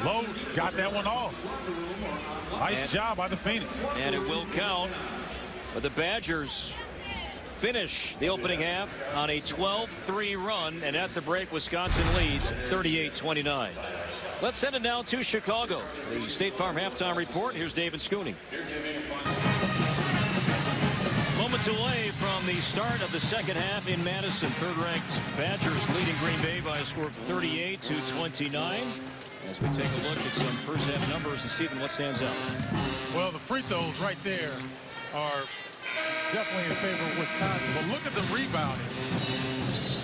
Lowe got that one off. Nice job by the Phoenix. And it will count. But the Badgers finish the opening half on a 12-3 run, and at the break, Wisconsin leads 38-29. Let's send it now to Chicago. The State Farm halftime report. Here's David Scooney. Moments away from the start of the second half in Madison. Third-ranked Badgers leading Green Bay by a score of 38-29. As we take a look at some first-half numbers, and Stephen, what stands out? Well, the free throws right there are definitely in favor of Wisconsin. But look at the rebounding.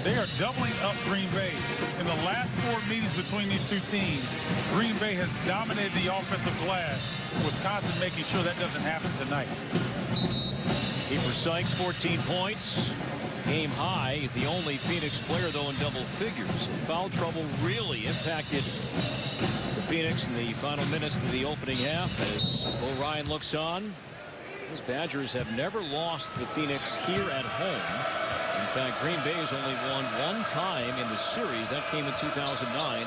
They are doubling up Green Bay. In the last 4 meetings between these two teams, Green Bay has dominated the offensive glass. Wisconsin making sure that doesn't happen tonight. Keeper Sykes, 14 points. Game high. He's the only Phoenix player, though, in double figures. Foul trouble really impacted the Phoenix in the final minutes of the opening half as O'Ryan looks on. These Badgers have never lost to the Phoenix here at home. In fact, Green Bay has only won 1 time in the series. That came in 2009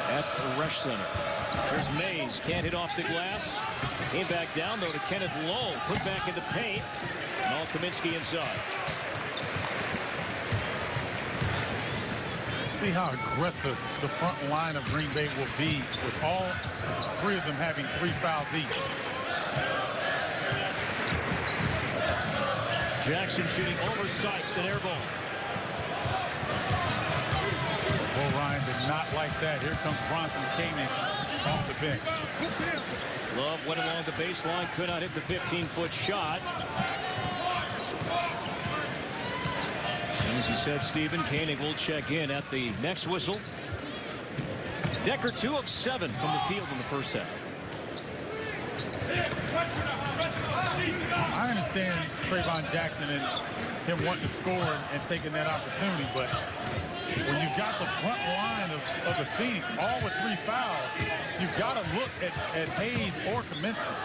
at the Resch Center. Here's Mays. Can't hit off the glass. Came back down, though, to Kenneth Lowe. Put back in the paint. And all Kaminsky inside. See how aggressive the front line of Green Bay will be with all 3 of them having 3 fouls each. Jackson shooting over Sykes, an air ball. O'Ryan did not like that. Here comes Bronson Koenig off the bench. Love went along the baseline, could not hit the 15-foot shot. And as you said, Stephen, Koenig will check in at the next whistle. Decker 2 of 7 from the field in the first half. I understand Trayvon Jackson and him wanting to score and taking that opportunity, but when you've got the front line of the Phoenix all with 3 fouls, you've got to look at Hayes or Kaminsky.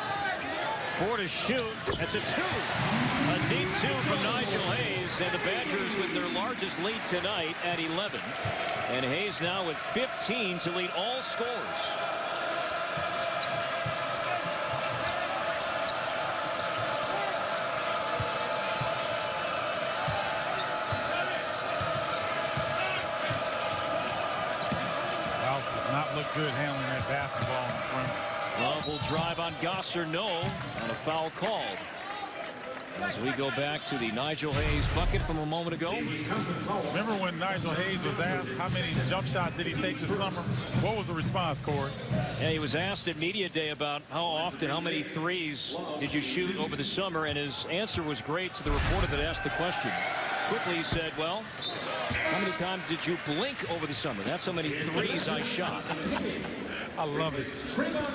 4 to shoot. That's a 2. A deep 2 from Nigel Hayes, and the Badgers with their largest lead tonight at 11. And Hayes now with 15 to lead all scorers. Does not look good handling that basketball in front. Love will drive on Gosser, no, and a foul called. As we go back to the Nigel Hayes bucket from a moment ago. Remember when Nigel Hayes was asked how many jump shots did he take this summer? What was the response, Corey? Yeah, he was asked at Media Day about how many threes did you shoot over the summer, and his answer was great to the reporter that asked the question. Quickly he said, well, how many times did you blink over the summer? That's how many threes I shot. I love it.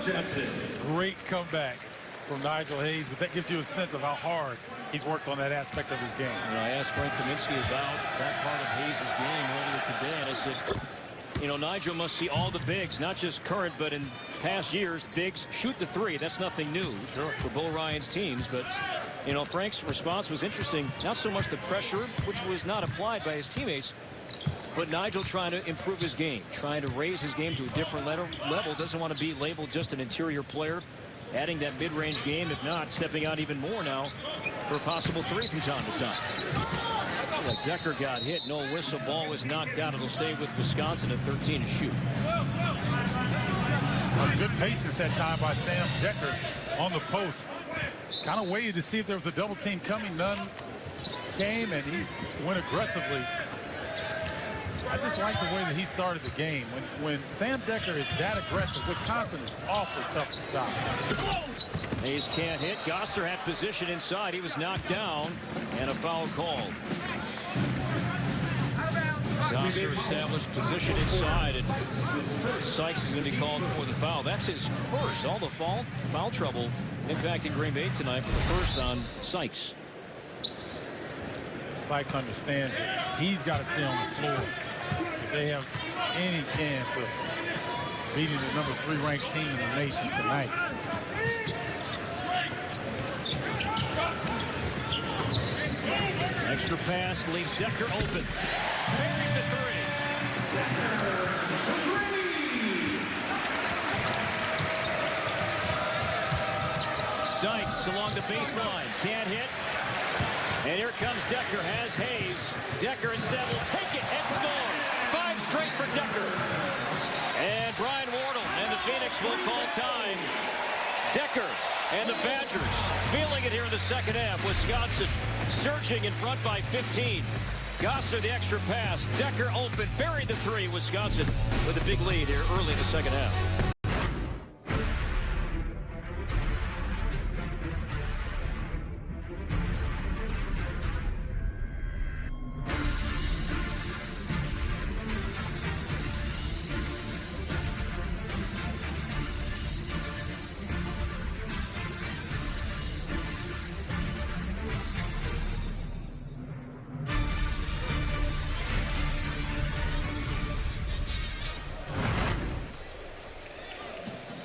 That's a great comeback from Nigel Hayes, but that gives you a sense of how hard he's worked on that aspect of his game. And I asked Frank Kaminsky about that part of Hayes' game earlier today, and I said, you know, Nigel must see all the bigs, not just current, but in past years, bigs shoot the three. That's nothing new for Bo Ryan's teams. But, you know, Frank's response was interesting. Not so much the pressure, which was not applied by his teammates, but Nigel trying to improve his game, trying to raise his game to a different level. Doesn't want to be labeled just an interior player, adding that mid-range game, if not stepping out even more now for a possible three from time to time. Like Decker got hit, no whistle, ball was knocked out. It'll stay with Wisconsin at 13 to shoot. That was good patience that time by Sam Decker on the post. Kind of waited to see if there was a double team coming. None came, and he went aggressively. I just like the way that he started the game. When Sam Decker is that aggressive, Wisconsin is awfully tough to stop. Hayes can't hit. Gosser had position inside. He was knocked down, and a foul called. Gosser established position inside, and Sykes is going to be called for the foul. That's his first. All the foul trouble impacting Green Bay tonight for the first on Sykes. Sykes understands that he's got to stay on the floor if they have any chance of beating the number 3 ranked team in the nation tonight. Extra pass leaves Decker open. Buries the three. Sykes along the baseline. Can't hit. And here comes Decker. Has Hayes. Decker instead will take it and scores. 5 straight for Decker. And Brian Wardle and the Phoenix will call time. Decker and the Badgers feeling it here in the second half. Wisconsin surging in front by 15. Gosser the extra pass. Decker open. Buried the three. Wisconsin with a big lead here early in the second half.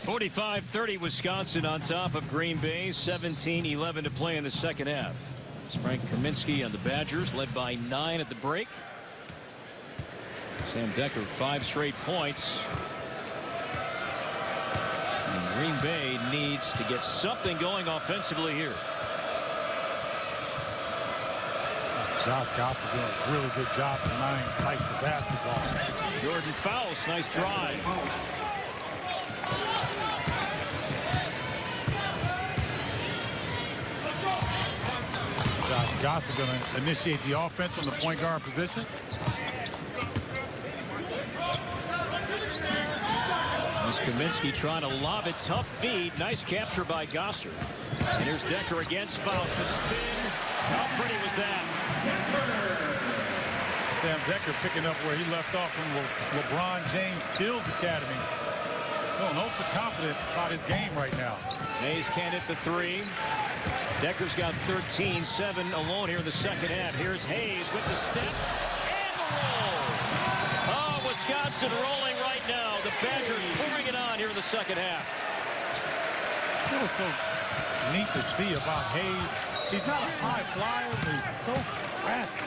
.45-30 Wisconsin on top of Green Bay. 17-11 to play in the second half. It's Frank Kaminsky on the Badgers, led by 9 at the break. Sam Decker 5 straight points. And Green Bay needs to get something going offensively here. Josh Gosser doing a really good job tonight. Sykes the basketball. Jordan Fowles, nice drive. Josh Gosser going to initiate the offense from the point guard position. As Kaminsky trying to lob it, tough feed. Nice capture by Gosser. And here's Decker against Fowles. The spin. How pretty was that? Sam Decker picking up where he left off from LeBron James Skills Academy. Feeling ultra confident about his game right now. Hayes can't hit the three. Decker's got 13, 7 alone here in the second half. Here's Hayes with the step and the roll. Oh, Wisconsin rolling right now. The Badgers pouring it on here in the second half. It was so neat to see about Hayes. He's not a high flyer, but he's so crafty.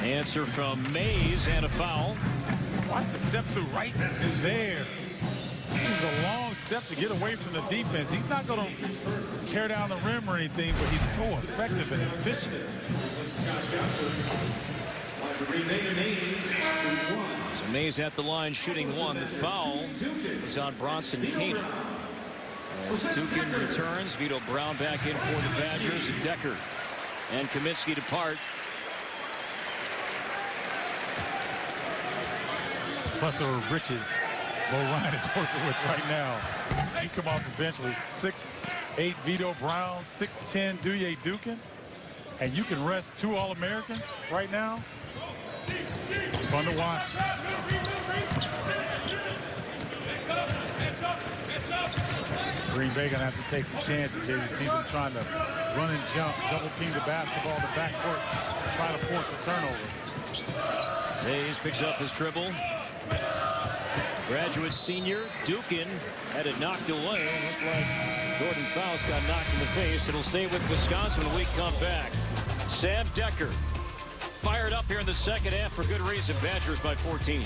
Answer from Mays and a foul. Watch the step through right there. This is a long step to get away from the defense. He's not going to tear down the rim or anything, but he's so effective and efficient. So Mays at the line shooting one. The foul is on Bronson Kane. As Dukin returns, Vito Brown back in for the Badgers, and Decker and Kaminsky depart. Plethora of riches Bo Ryan is working with right now. You come off the bench with 6'8" Vito Brown, 6'10" Duye Dukin, and you can rest 2 All-Americans right now. Fun to watch. Green Bay gonna have to take some chances here. You see them trying to run and jump, double team the basketball in the backcourt, try to force a turnover. Hayes picks up his dribble. Graduate senior Dukin had it knocked away. Looked like Jordan Faust got knocked in the face. It'll stay with Wisconsin when we come back. Sam Decker fired up here in the second half for good reason. Badgers by 14.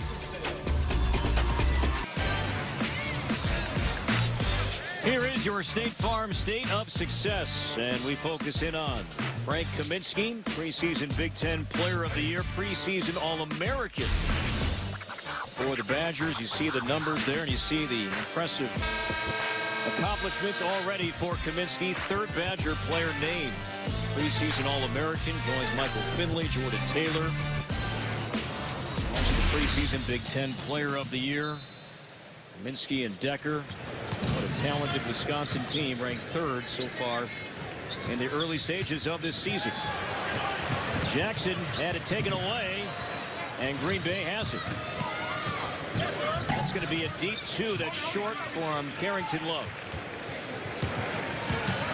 Here is your State Farm State of Success, and we focus in on Frank Kaminsky, preseason Big Ten Player of the Year, preseason All-American for the Badgers. You see the numbers there, and you see the impressive accomplishments already for Kaminsky. Third Badger player named preseason All-American. Joins Michael Finley, Jordan Taylor. Also the preseason Big Ten Player of the Year. Kaminsky and Decker. What a talented Wisconsin team, ranked third so far in the early stages of this season. Jackson had it taken away, and Green Bay has it. That's going to be a deep two that's short from Carrington Love.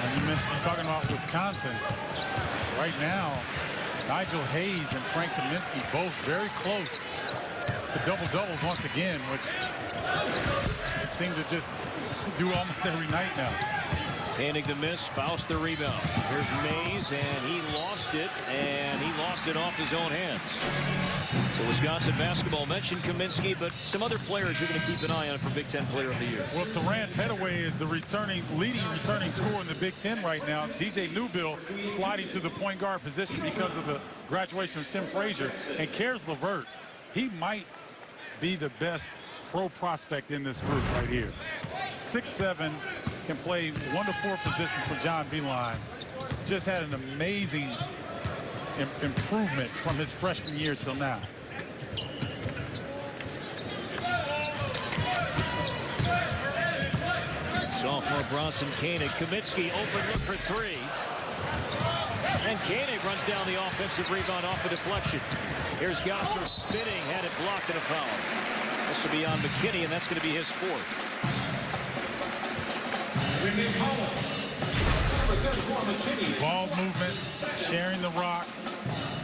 And you're talking about Wisconsin. Right now, Nigel Hayes and Frank Kaminsky both very close to double-doubles once again, which they seem to just do almost every night now. Koenig the miss, Faust the rebound. Here's Mays, and he lost it off his own hands. So Wisconsin basketball mentioned Kaminsky, but some other players you're going to keep an eye on for Big Ten Player of the Year. Well, Teran Petaway is the leading returning scorer in the Big Ten right now. DJ Newbill sliding to the point guard position because of the graduation of Tim Frazier. And Karis LeVert, he might be the best pro prospect in this group right here. 6'7", can play 1 to 4 positions for John Beilein. Just had an amazing improvement from his freshman year till now. Sophomore Bronson Koenig. Kaminsky open look for three. And Koenig runs down the offensive rebound off the deflection. Here's Gosser spinning, had it blocked and a foul. This will be on McKinney, and that's going to be his fourth. Ball movement, sharing the rock.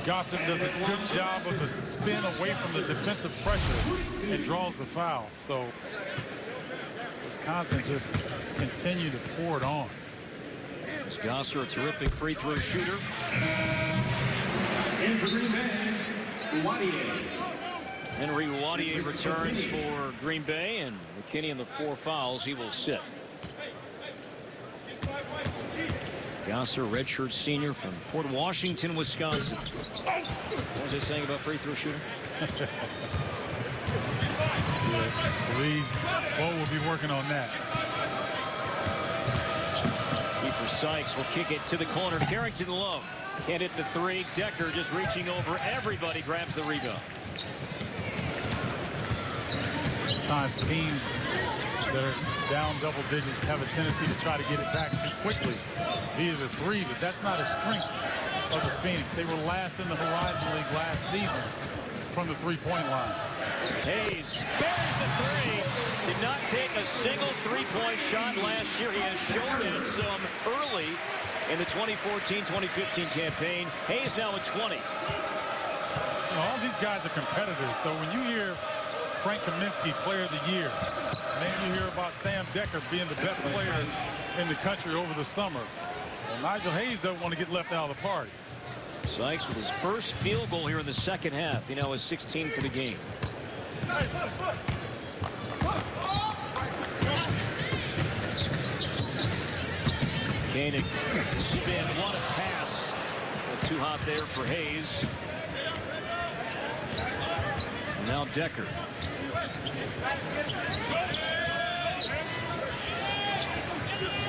Gosser does a good job of the spin away from the defensive pressure and draws the foul. So Wisconsin just continue to pour it on. Gosser, a terrific free throw shooter. Henry Wadier returns for Green Bay, and McKinney in the 4 fouls. He will sit. Gosser, redshirt senior from Port Washington, Wisconsin. What was I saying about free throw shooter? Yeah, I believe Bo will be working on that. Kiefer Sykes will kick it to the corner. Carrington Love can't hit the three. Decker just reaching over everybody, grabs the rebound. Sometimes teams that are down double digits have a tendency to try to get it back too quickly via the three, but that's not a strength of the Phoenix. They were last in the Horizon League last season from the three-point line. Hayes buries the three. Did not take a single three-point shot last year. He has shown it some early in the 2014-2015 campaign. Hayes now at 20. You know, all these guys are competitors, so when you hear Frank Kaminsky Player of the Year, maybe you hear about Sam Decker being the best player in the country over the summer. Well, Nigel Hayes doesn't want to get left out of the party. Sykes with his first field goal here in the second half. He now has 16 for the game. Koenig spin, what a pass. Too hot there for Hayes. And now Decker.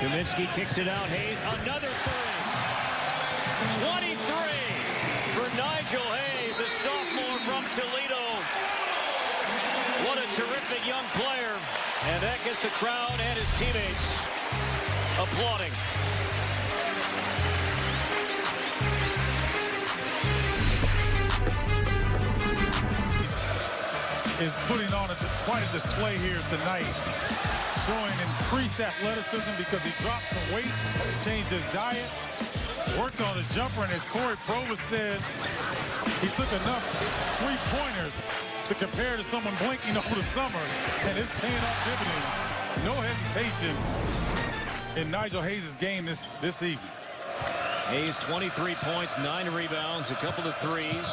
Kaminsky kicks it out. Hayes, another three. 23 for Nigel Hayes, the sophomore from Toledo. What a terrific young player. And that gets the crowd and his teammates applauding. Is putting on quite a display here tonight, showing increased athleticism because he dropped some weight, changed his diet, worked on his jumper, and as Corey Provis said He took enough three-pointers to compare to someone blinking over the summer, and it's paying off dividends. No hesitation in Nigel Hayes' game this evening. Hayes, 23 points, 9 rebounds, a couple of threes.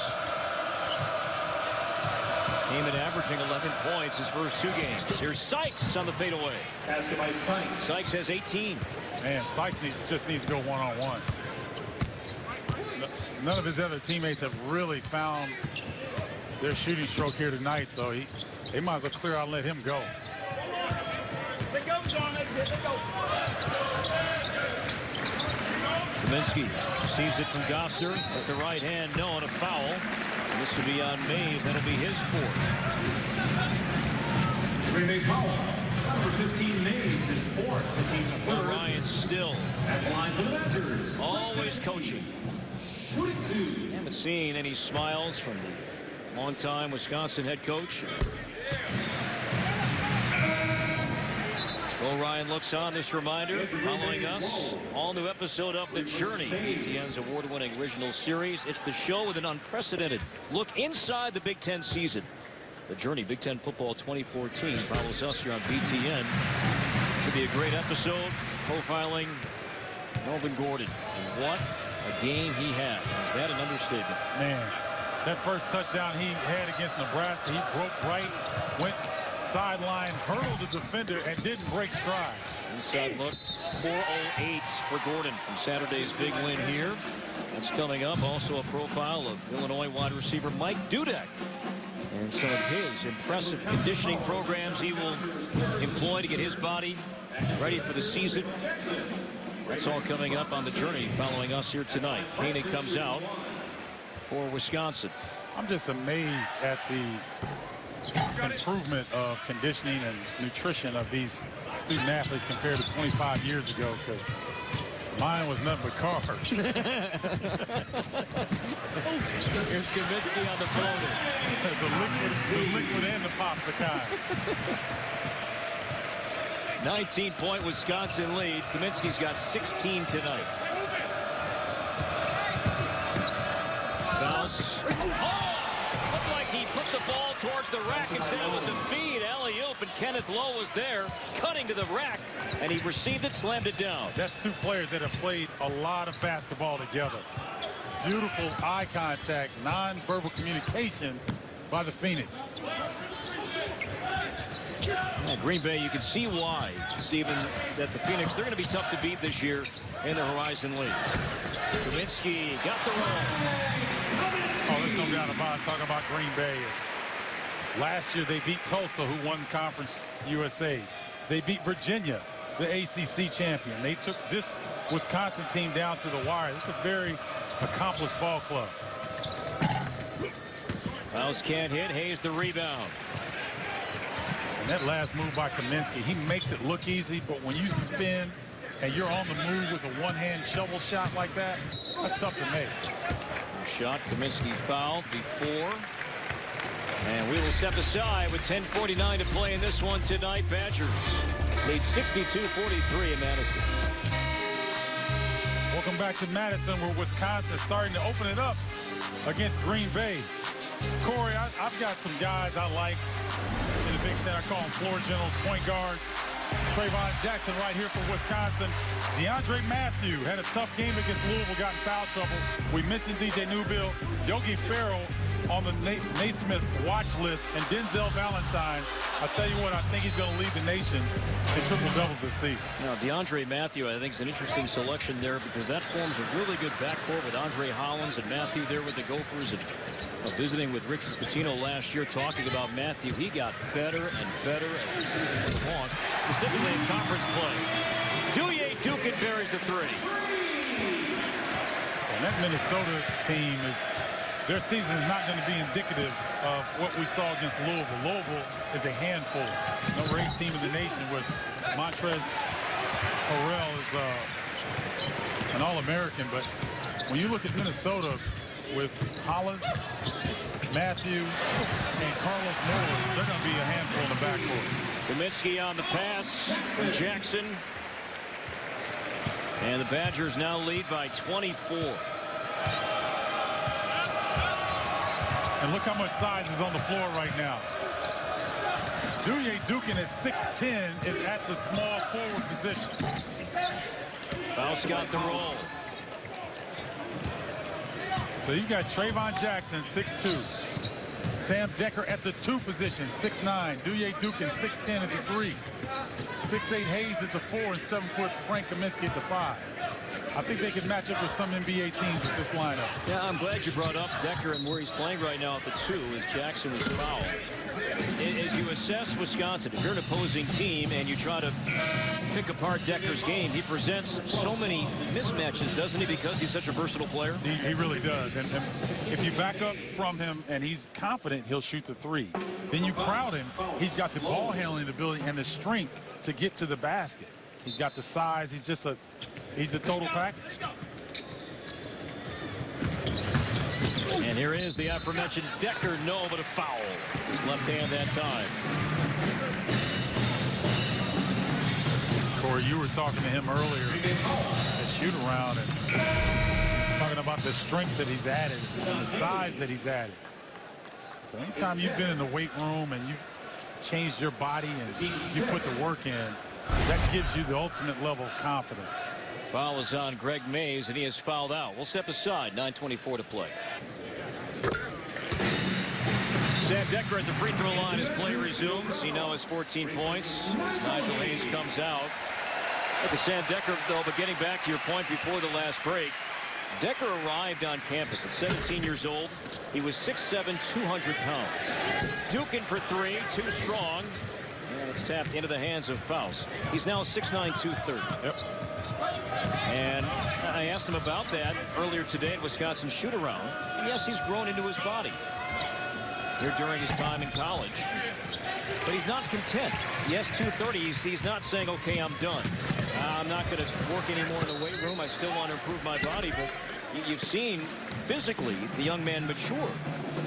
Came in averaging 11 points his first 2 games. Here's Sykes on the fadeaway. Basket by Sykes. Sykes has 18. Man, Sykes just needs to go one-on-one. None of his other teammates have really found their shooting stroke here tonight, so they might as well clear out and let him go. Kaminsky receives it from Gosser with the right hand. No, and a foul. This will be on Mays. That'll be his 4th. Green Bay foul. Number 15, Mays, is 4th. The team's 3rd. Ryan still. At the line for the Badgers. Always coaching. Shooting 2. Haven't seen any smiles from the longtime Wisconsin head coach. Bo Ryan looks on. This reminder following us. All new episode of The Journey, BTN's award-winning original series. It's the show with an unprecedented look inside the Big Ten season. The Journey, Big Ten Football 2014, follows us here on BTN. Should be a great episode profiling Melvin Gordon. And what a game he had. Is that an understatement? Man, that first touchdown he had against Nebraska, he broke right, went sideline, hurdled the defender, and didn't break stride. Inside look, 4:08 for Gordon from Saturday's big win here. That's coming up. Also a profile of Illinois wide receiver Mike Dudek and some of his impressive conditioning programs he will employ to get his body ready for the season. That's all coming up on The Journey following us here tonight. Koenig comes out for Wisconsin. I'm just amazed at the improvement of conditioning and nutrition of these student athletes compared to 25 years ago, because mine was nothing but carbs. Here's Kaminsky on the floater. the liquid and the pasta kind. 19-point Wisconsin lead. Kaminsky's got 16 tonight. Fouls. Looked like he put the ball towards the rack and said it was a feed. Alley-oop, and Kenneth Lowe was there, cutting to the rack, and he received it, slammed it down. That's 2 players that have played a lot of basketball together. Beautiful eye contact, non-verbal communication by the Phoenix. Well, Green Bay, you can see why, Stephen, that the Phoenix, they're going to be tough to beat this year in the Horizon League. Kaminsky got the roll. Oh, there's no doubt about it. Talking about Green Bay. Last year, they beat Tulsa, who won Conference USA. They beat Virginia, the ACC champion. They took this Wisconsin team down to the wire. This is a very accomplished ball club. Fouls can't hit. Hayes the rebound. And that last move by Kaminsky, he makes it look easy, but when you spin and you're on the move with a one-hand shovel shot like that, that's tough to make. Shot, Kaminsky fouled before. And we will step aside with 10:49 to play in this one tonight. Badgers lead 62-43 in Madison. Welcome back to Madison, where Wisconsin is starting to open it up against Green Bay. Corey, I've got some guys I like in the Big Ten. I call them floor generals, point guards. Trayvon Jackson right here for Wisconsin. DeAndre Matthew had a tough game against Louisville, got in foul trouble. We mentioned DJ Newbill, Yogi Ferrell on the Naismith watch list, and Denzel Valentine. I'll tell you what, I think he's going to lead the nation in triple doubles this season. Now, DeAndre Matthew, I think, is an interesting selection there, because that forms a really good backcourt with Andre Hollins and Matthew there with the Gophers. And visiting with Richard Pitino last year, talking about Matthew, he got better and better as the season went along, specifically in conference play. Duke buries the 3. And that Minnesota team their season is not going to be indicative of what we saw against Louisville. Louisville is a handful. Number 8 team in the nation with Montrezl Harrell is an All-American. But when you look at Minnesota with Hollins, Matthew, and Carlos Morris, they're going to be a handful in the backcourt. Kaminsky on the pass from Jackson. And the Badgers now lead by 24. And look how much size is on the floor right now. Dukin at 6'10" is at the small forward position. Faust got the roll. So you got Trayvon Jackson, 6'2". Sam Decker at the 2 position, 6'9". Dukin, 6'10" at the 3. 6'8" Hayes at the 4, and 7-foot Frank Kaminsky at the 5. I think they could match up with some NBA teams with this lineup. Yeah, I'm glad you brought up Decker and where he's playing right now at the 2 as Jackson was fouled. As you assess Wisconsin, if you're an opposing team and you try to pick apart Decker's game, he presents so many mismatches, doesn't he, because he's such a versatile player? He really does. And if you back up from him and he's confident, he'll shoot the 3. Then you crowd him. He's got the ball handling ability and the strength to get to the basket. He's got the size. He's a total package. And here is the aforementioned Decker. No, but a foul. His left hand that time. Corey, you were talking to him earlier at shoot around and talking about the strength that he's added and the size that he's added. So anytime you've been in the weight room and you've changed your body and you put the work in, that gives you the ultimate level of confidence. Foul is on Greg Mays, and he is fouled out. We'll step aside. 9:24 to play. Sam Decker at the free throw line as play resumes. He now has 14 points as Nigel Hayes comes out. Look at Sam Decker, though, but getting back to your point before the last break, Decker arrived on campus at 17 years old. He was 6'7", 200 pounds. Dukin for 3, too strong. And it's tapped into the hands of Faust. He's now 6'9", 230. Yep. And I asked him about that earlier today at Wisconsin shoot-around. Yes, he's grown into his body here during his time in college. But he's not content. Yes, 230. He's not saying, okay, I'm done. I'm not going to work anymore in the weight room. I still want to improve my body. But you've seen physically the young man mature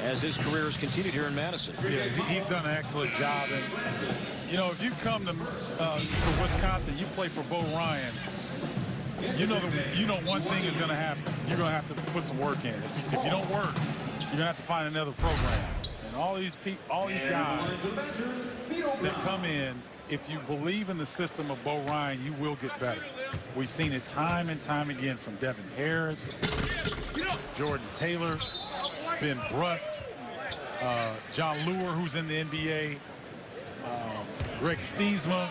as his career has continued here in Madison. Yeah, he's done an excellent job. And, you know, if you come to Wisconsin, you play for Bo Ryan, you know one thing is going to happen. You're going to have to put some work in. If you don't work, you're going to have to find another program. And all these guys that come in, if you believe in the system of Bo Ryan, you will get better. We've seen it time and time again from Devin Harris, Jordan Taylor, Ben Brust, John Lure, who's in the NBA, Greg Stiesma.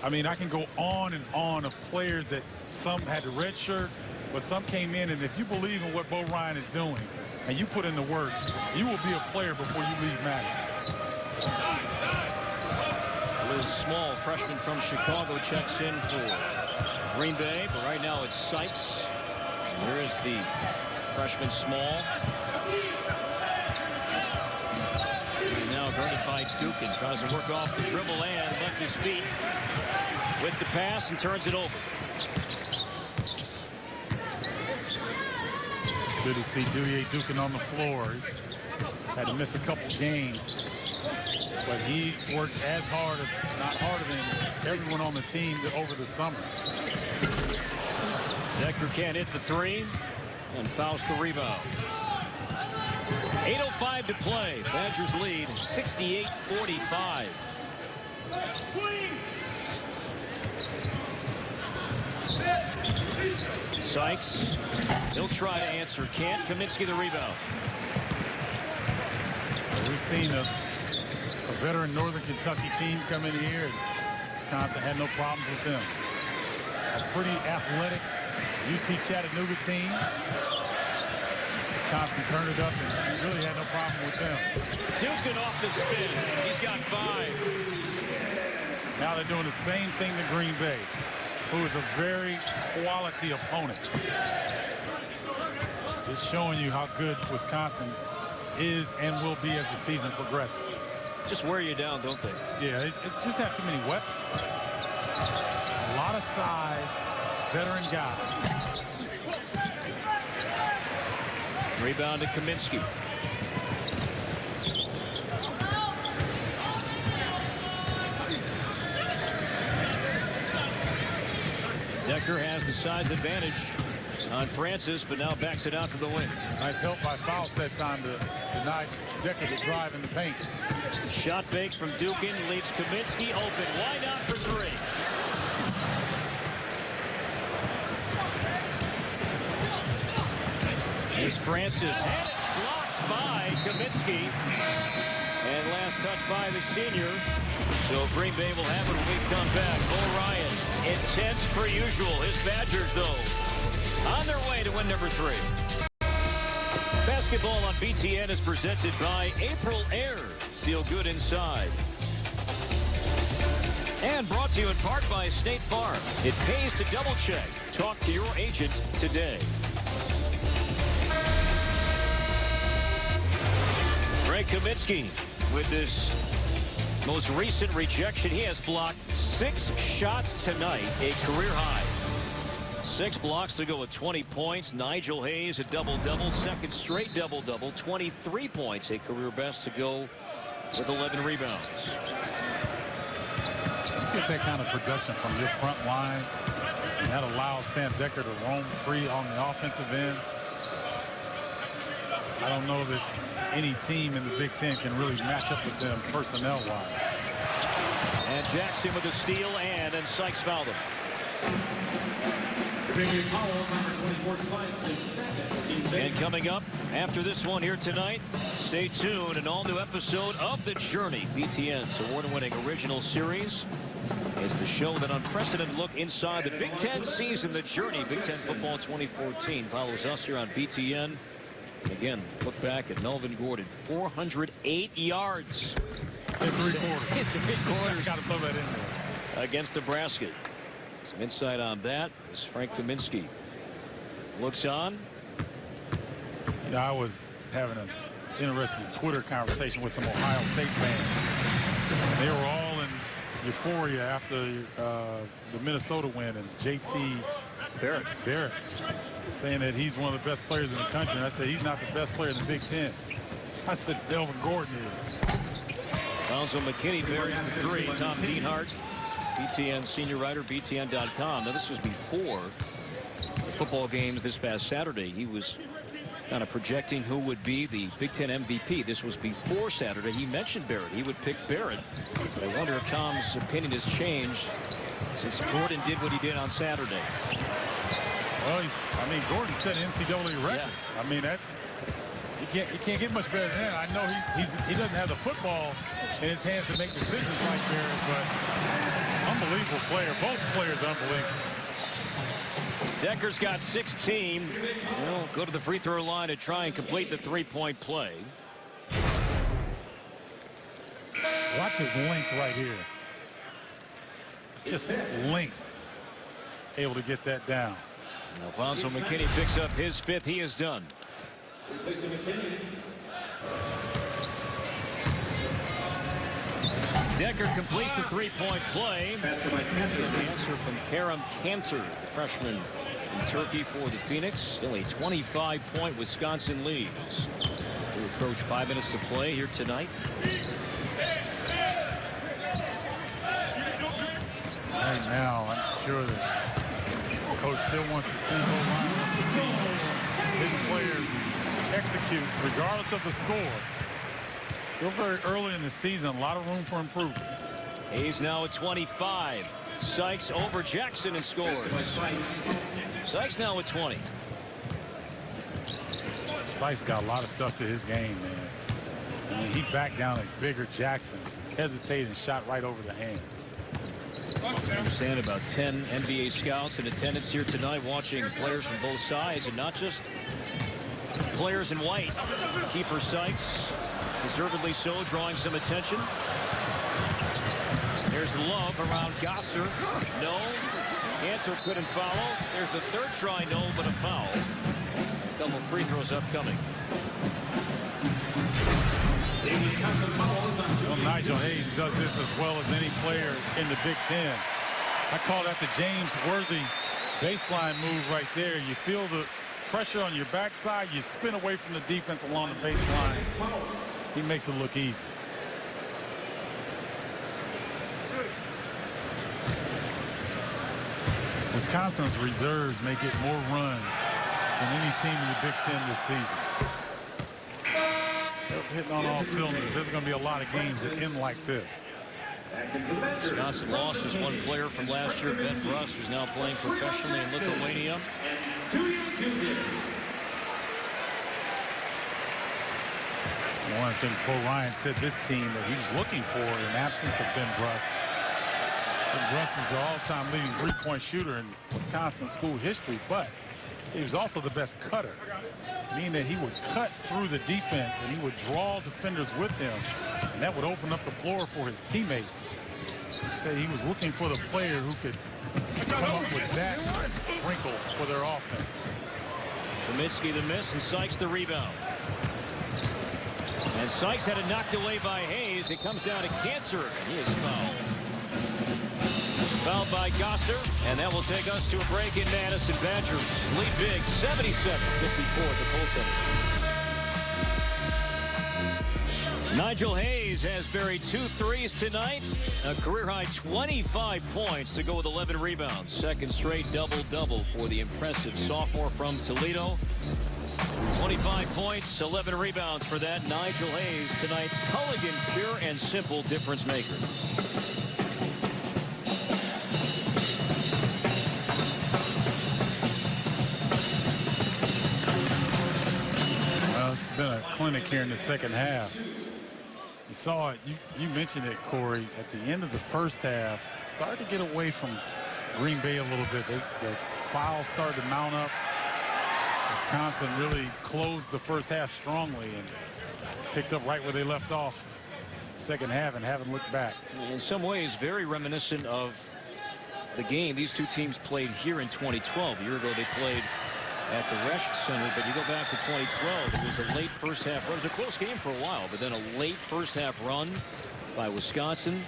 I mean, I can go on and on of players that some had the red shirt, but some came in, and if you believe in what Bo Ryan is doing and you put in the work, you will be a player before you leave Madison. Liz Small, freshman from Chicago, checks in for Green Bay, but right now it's Sykes. Here is the freshman Small. And now guarded by Dukin. Tries to work off the dribble and left his feet with the pass and turns it over. Good to see Dukin on the floor. Had to miss a couple games, but he worked as hard, if not harder, than everyone on the team over the summer. Decker can't hit the 3, and Faust the rebound. 8:05 to play. Badgers lead 68-45. Sykes, he'll try to answer. Can't. Kaminsky the rebound. So we've seen a veteran Northern Kentucky team come in here, and Wisconsin had no problems with them. A pretty athletic UT Chattanooga team. Wisconsin turned it up and really had no problem with them. Dukin off the spin. He's got 5. Now they're doing the same thing to Green Bay, who is a very quality opponent. Just showing you how good Wisconsin is and will be as the season progresses. Just wear you down, don't they? Yeah, it just have too many weapons. A lot of size, veteran guys. Rebound to Kaminsky. Decker has the size advantage on Francis, but now backs it out to the wing. Nice help by Faust that time to deny Decker to drive in the paint. Shot fake from Dukin leaves Kaminsky open. Why not for three? Here's Francis. Had it blocked by Kaminsky. And last touch by the senior. So Green Bay will have it when we come back. O'Ryan, intense per usual. His Badgers, though, on their way to win number 3. Basketball on BTN is presented by April Air. Feel good inside. And brought to you in part by State Farm. It pays to double check. Talk to your agent today. Frank Kaminsky with this most recent rejection. He has blocked 6 shots tonight, a career high. 6 blocks to go with 20 points. Nigel Hayes a double-double, second straight double-double, 23 points, a career best to go with 11 rebounds. You get that kind of production from your front line, and that allows Sam Decker to roam free on the offensive end. I don't know that any team in the Big Ten can really match up with them personnel-wise. And Jackson with a steal, and then Sykes fouled him. And coming up after this one here tonight, stay tuned, an all-new episode of The Journey, BTN's award-winning original series. It's the show that unprecedented look inside the Big Ten season. The Journey, Big Ten Football 2014, follows us here on BTN. Again, look back at Melvin Gordon, 408 yards. In 3 quarters. In 3 quarters. Got to throw that in there. Against Nebraska. Some insight on that as Frank Kaminsky looks on. You know, I was having an interesting Twitter conversation with some Ohio State fans. They were all in euphoria after the Minnesota win, and JT Barrett saying that he's one of the best players in the country. And I said he's not the best player in the Big Ten. I said Melvin Gordon is. Also McKinney buries the 3. Tom Dienhart, BTN senior writer, BTN.com. Now this was before the football games this past Saturday. He was kind of projecting who would be the Big Ten MVP. This was before Saturday. He mentioned Barrett. He would pick Barrett. But I wonder if Tom's opinion has changed since Gordon did what he did on Saturday. Well, I mean, Gordon set an NCAA record. Yeah. I mean, that he can't get much better than that. I know he doesn't have the football in his hands to make decisions like Barrett, but unbelievable player. Both players unbelievable. Decker's got 16. He'll go to the free throw line to try and complete the 3-point play. Watch his length right here. Just length. Able to get that down. Alfonso McKinney picks up his 5th. He is done. Decker completes the 3-point play. The answer from Karam Cantor, the freshman from Turkey for the Phoenix. Still a 25-point Wisconsin leads. We approach 5 minutes to play here tonight. Right now, I'm sure that Coach still wants to see, O'Ryan wants to see his players execute regardless of the score. Still very early in the season, a lot of room for improvement. He's now at 25. Sykes over Jackson and scores. Sykes now at 20. Sykes got a lot of stuff to his game, man. I mean, he backed down a bigger Jackson, hesitated and shot right over the hand. I understand about 10 NBA scouts in attendance here tonight watching players from both sides, and not just players in white. Kiefer Sykes, deservedly so, drawing some attention. There's Love around Gosser. No. Cantor couldn't follow. There's the 3rd try, no, but a foul. A couple free throws upcoming. Well, Nigel Hayes does this as well as any player in the Big Ten. I call that the James Worthy baseline move right there. You feel the pressure on your backside. You spin away from the defense along the baseline. He makes it look easy. Wisconsin's reserves may get more run than any team in the Big Ten this season. They're hitting on all cylinders. There's going to be a lot of games that end like this. Wisconsin lost his one player from last year, Ben Brust, who's now playing professionally in Lithuania. One of the things Bo Ryan said this team that he was looking for in absence of Ben Brust. Ben Brust is the all-time leading three-point shooter in Wisconsin school history, but he was also the best cutter, meaning that he would cut through the defense and he would draw defenders with him, and that would open up the floor for his teammates. He said he was looking for the player who could come up with that wrinkle for their offense. Kaminsky the miss and Sykes the rebound. And Sykes had it knocked away by Hayes. It comes down to Cancer. He is fouled. Fouled by Gosser, and that will take us to a break in Madison. Badgers lead big, 77-54 at the Kohl Center. Nigel Hayes has buried 2 threes tonight. A career-high 25 points to go with 11 rebounds. Second straight double-double for the impressive sophomore from Toledo. 25 points, 11 rebounds for that. Nigel Hayes, tonight's Culligan pure and simple difference maker. Well, it's been a clinic here in the second half. You saw it, you mentioned it, Corey, at the end of the first half, started to get away from Green Bay a little bit. The fouls started to mount up. Wisconsin really closed the first half strongly and picked up right where they left off second half and haven't looked back. In some ways, very reminiscent of the game these two teams played here in 2012. A year ago, they played at the Resch Center, but you go back to 2012, it was a late first half run. It was a close game for a while, but then a late first half run by Wisconsin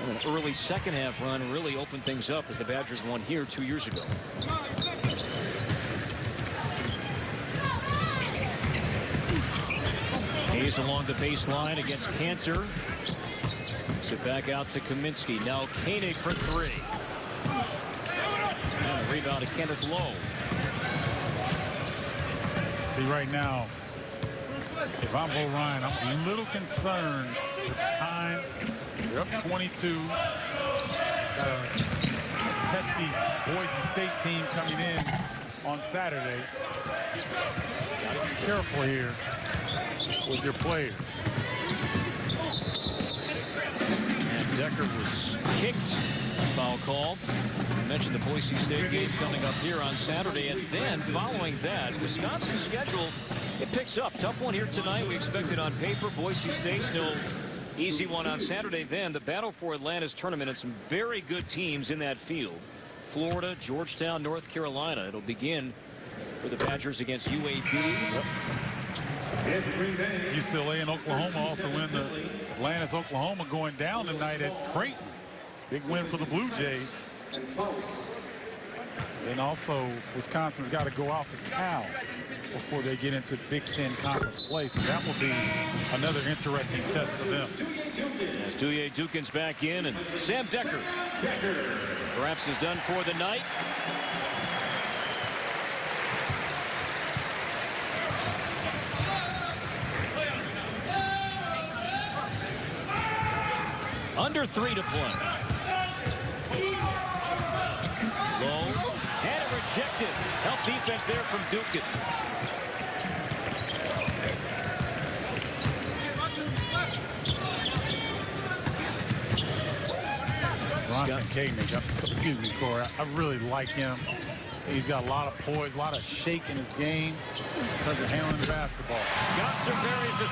and an early second half run really opened things up as the Badgers won here 2 years ago. Hayes along the baseline against Cantor. It back out to Kaminsky. Now Koenig for 3. And a rebound to Kenneth Lowe. See, right now, if I'm Bo Ryan, I'm a little concerned with the time. They're up 22. Got a pesky Boise State team coming in on Saturday. Got to be careful here with your players. And Decker was kicked. Foul call. I mentioned the Boise State game coming up here on Saturday, and then following that, Wisconsin's schedule, it picks up. Tough one here tonight. We expected on paper. Boise State's no easy one on Saturday. Then the battle for Atlanta's tournament and some very good teams in that field. Florida, Georgetown, North Carolina. It'll begin for the Badgers against UAB. UCLA and Oklahoma also win. The Atlanta's Oklahoma going down tonight at Creighton. Big win for the Blue Jays. Then also Wisconsin's got to go out to Cal before they get into Big Ten conference play. So that will be another interesting test for them. As Douye Dukin's back in, and Sam Decker perhaps is done for the night. Under 3 to play. Low. Had it rejected. Help defense there from Dukin. Bronson Koenig, excuse me, Corey. I really like him. He's got a lot of poise, a lot of shake in his game because of handling the basketball. Gosser buries the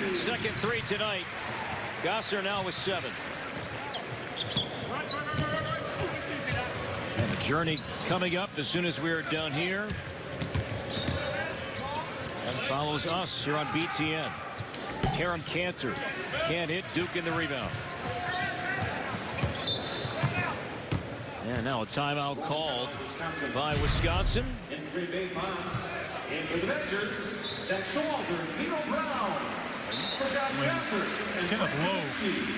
3. Second 3 tonight. Gosser now with 7. And the journey coming up as soon as we're done here. And follows us here on BTN. Karam Cantor can't hit. Duke in the rebound. And now a timeout called by Wisconsin. And for the Badgers, Zach Showalter and Peter Brown. For Josh Gasser and Kenneth Lowe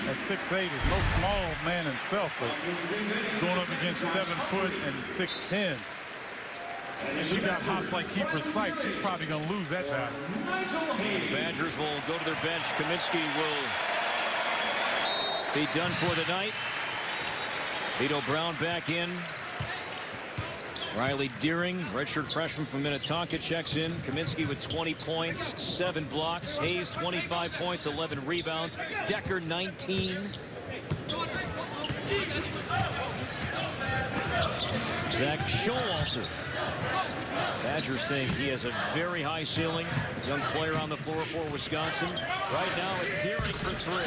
at 6'8" is no small man himself, but he's going up against 7 foot and 6'10". If you got hops like Kiefer Sykes, you're probably going to lose that battle. The Badgers will go to their bench. Kaminsky will be done for the night. Vito Brown back in. Riley Deering, redshirt freshman from Minnetonka, checks in. Kaminsky with 20 points, 7 blocks. Hayes, 25 points, 11 rebounds. Decker, 19. Zach Showalter. Badgers think he has a very high ceiling. Young player on the floor for Wisconsin. Right now it's Deering for 3.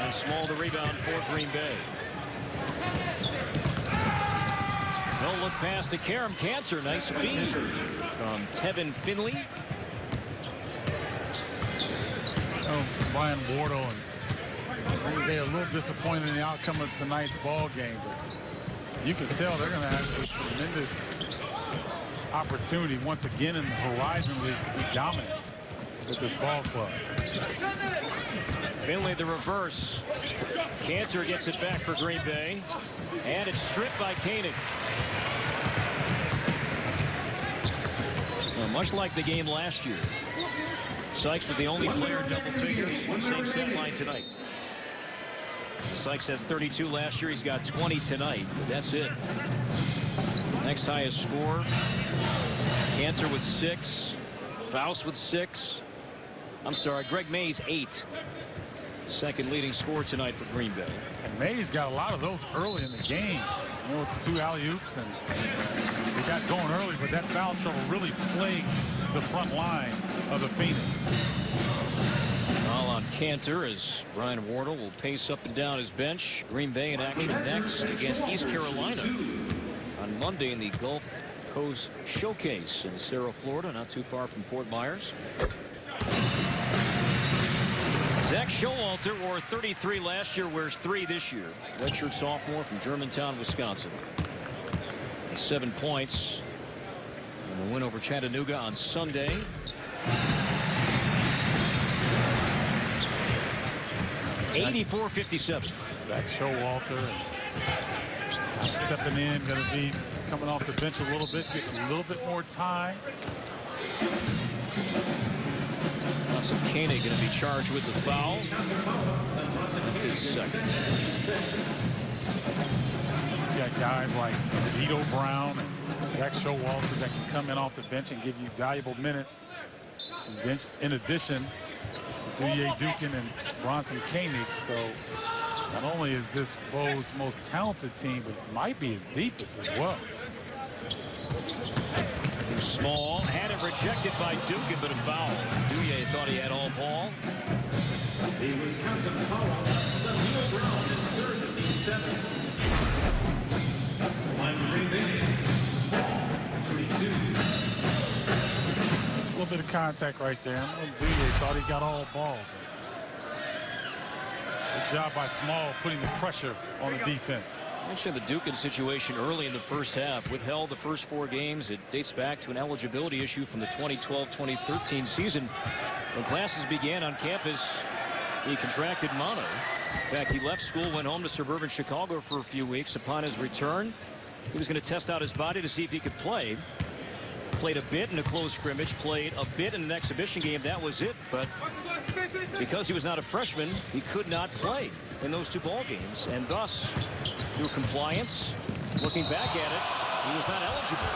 And Small to rebound for Green Bay. No look pass to Karam Cantor. Nice feed from Tevin Finley. Brian Wardle and Green Bay a little disappointed in the outcome of tonight's ball game, but you can tell they're going to have a tremendous opportunity once again in the Horizon League to be dominant with this ball club. Finley the reverse. Cantor gets it back for Green Bay, and it's stripped by Koenig. Well, much like the game last year, Sykes was the only player in double figures. Same stat line tonight. Sykes had 32 last year. He's got 20 tonight. That's it. Next highest score, Cantor with 6. Faust with 6. I'm sorry, Greg Mays 8. Second leading scorer tonight for Green Bay. And Mays got a lot of those early in the game. You know, with the 2 alley-oops, and they got going early, but that foul trouble really plagued the front line of the Phoenix. All on Cantor as Brian Wardle will pace up and down his bench. Green Bay in action next against East Carolina on Monday in the Gulf Coast Showcase in Cerro, Florida, not too far from Fort Myers. Zach Showalter wore 33 last year, wears 3 this year. Redshirt sophomore from Germantown, Wisconsin. 7 points in the win over Chattanooga on Sunday. (84-57). Zach Showalter stepping in, going to be coming off the bench a little bit, getting a little bit more time. Austin Koenig going to be charged with the foul. That's his second. You got guys like Vito Brown and Zach Showalter that can come in off the bench and give you valuable minutes. In addition to Duye Dukin and Bronson Koenig. So not only is this Bo's most talented team, but it might be his deepest as well. Small had it rejected by Dukin, but a foul. Duye thought he had all ball. The Wisconsin foul is on Vito Brown, his third, team 7. Line for Green Bay. Shooting 2. A little bit of contact right there. Duye thought he got all ball. Good job by Small putting the pressure on the defense. I mentioned the Dukin situation early in the first half. Withheld the first 4 games. It dates back to an eligibility issue from the 2012-2013 season. When classes began on campus, he contracted mono. In fact, he left school, went home to suburban Chicago for a few weeks. Upon his return, he was going to test out his body to see if he could play. Played a bit in a close scrimmage, played a bit in an exhibition game. That was it. But because he was not a freshman, he could not play in those 2 ball games, and thus, through compliance, looking back at it, he was not eligible.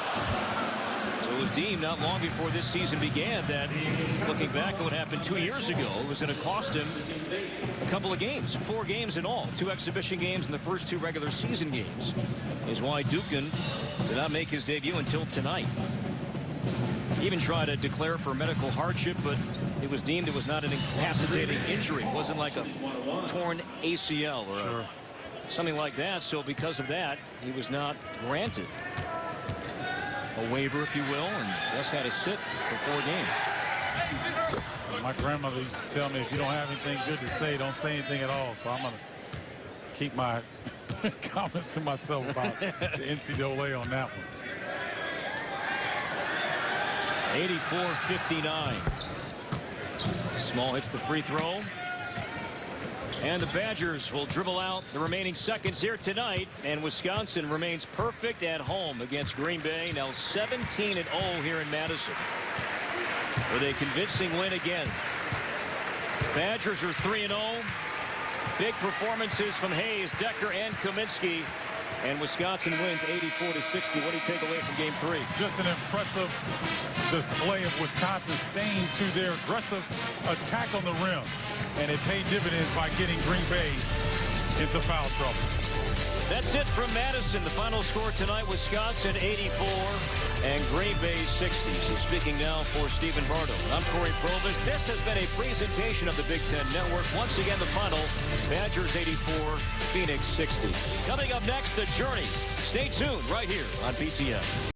So it was deemed not long before this season began that, looking back at what happened 2 years ago, it was going to cost him a couple of games, 4 games in all, 2 exhibition games and the first 2 regular season games, is why Dukin did not make his debut until tonight. He even tried to declare for medical hardship, but it was deemed it was not an incapacitating injury. It wasn't like a torn ACL or something like that. So because of that, he was not granted a waiver, if you will, and thus had to sit for 4 games. My grandmother used to tell me, if you don't have anything good to say, don't say anything at all. So I'm going to keep my comments to myself about the NCAA on that one. 84-59. Small hits the free throw. And the Badgers will dribble out the remaining seconds here tonight. And Wisconsin remains perfect at home against Green Bay. Now 17-0 here in Madison. With a convincing win again. Badgers are 3-0. Big performances from Hayes, Decker, and Kaminsky. And Wisconsin wins 84-60. What do you take away from Game 3? Just an impressive display of Wisconsin staying to their aggressive attack on the rim. And it paid dividends by getting Green Bay into foul trouble. That's it from Madison. The final score tonight, Wisconsin 84 and Green Bay 60. So speaking now for Stephen Bardo, I'm Corey Provis. This has been a presentation of the Big Ten Network. Once again, the final, Badgers 84, Phoenix 60. Coming up next, The Journey. Stay tuned right here on BTN.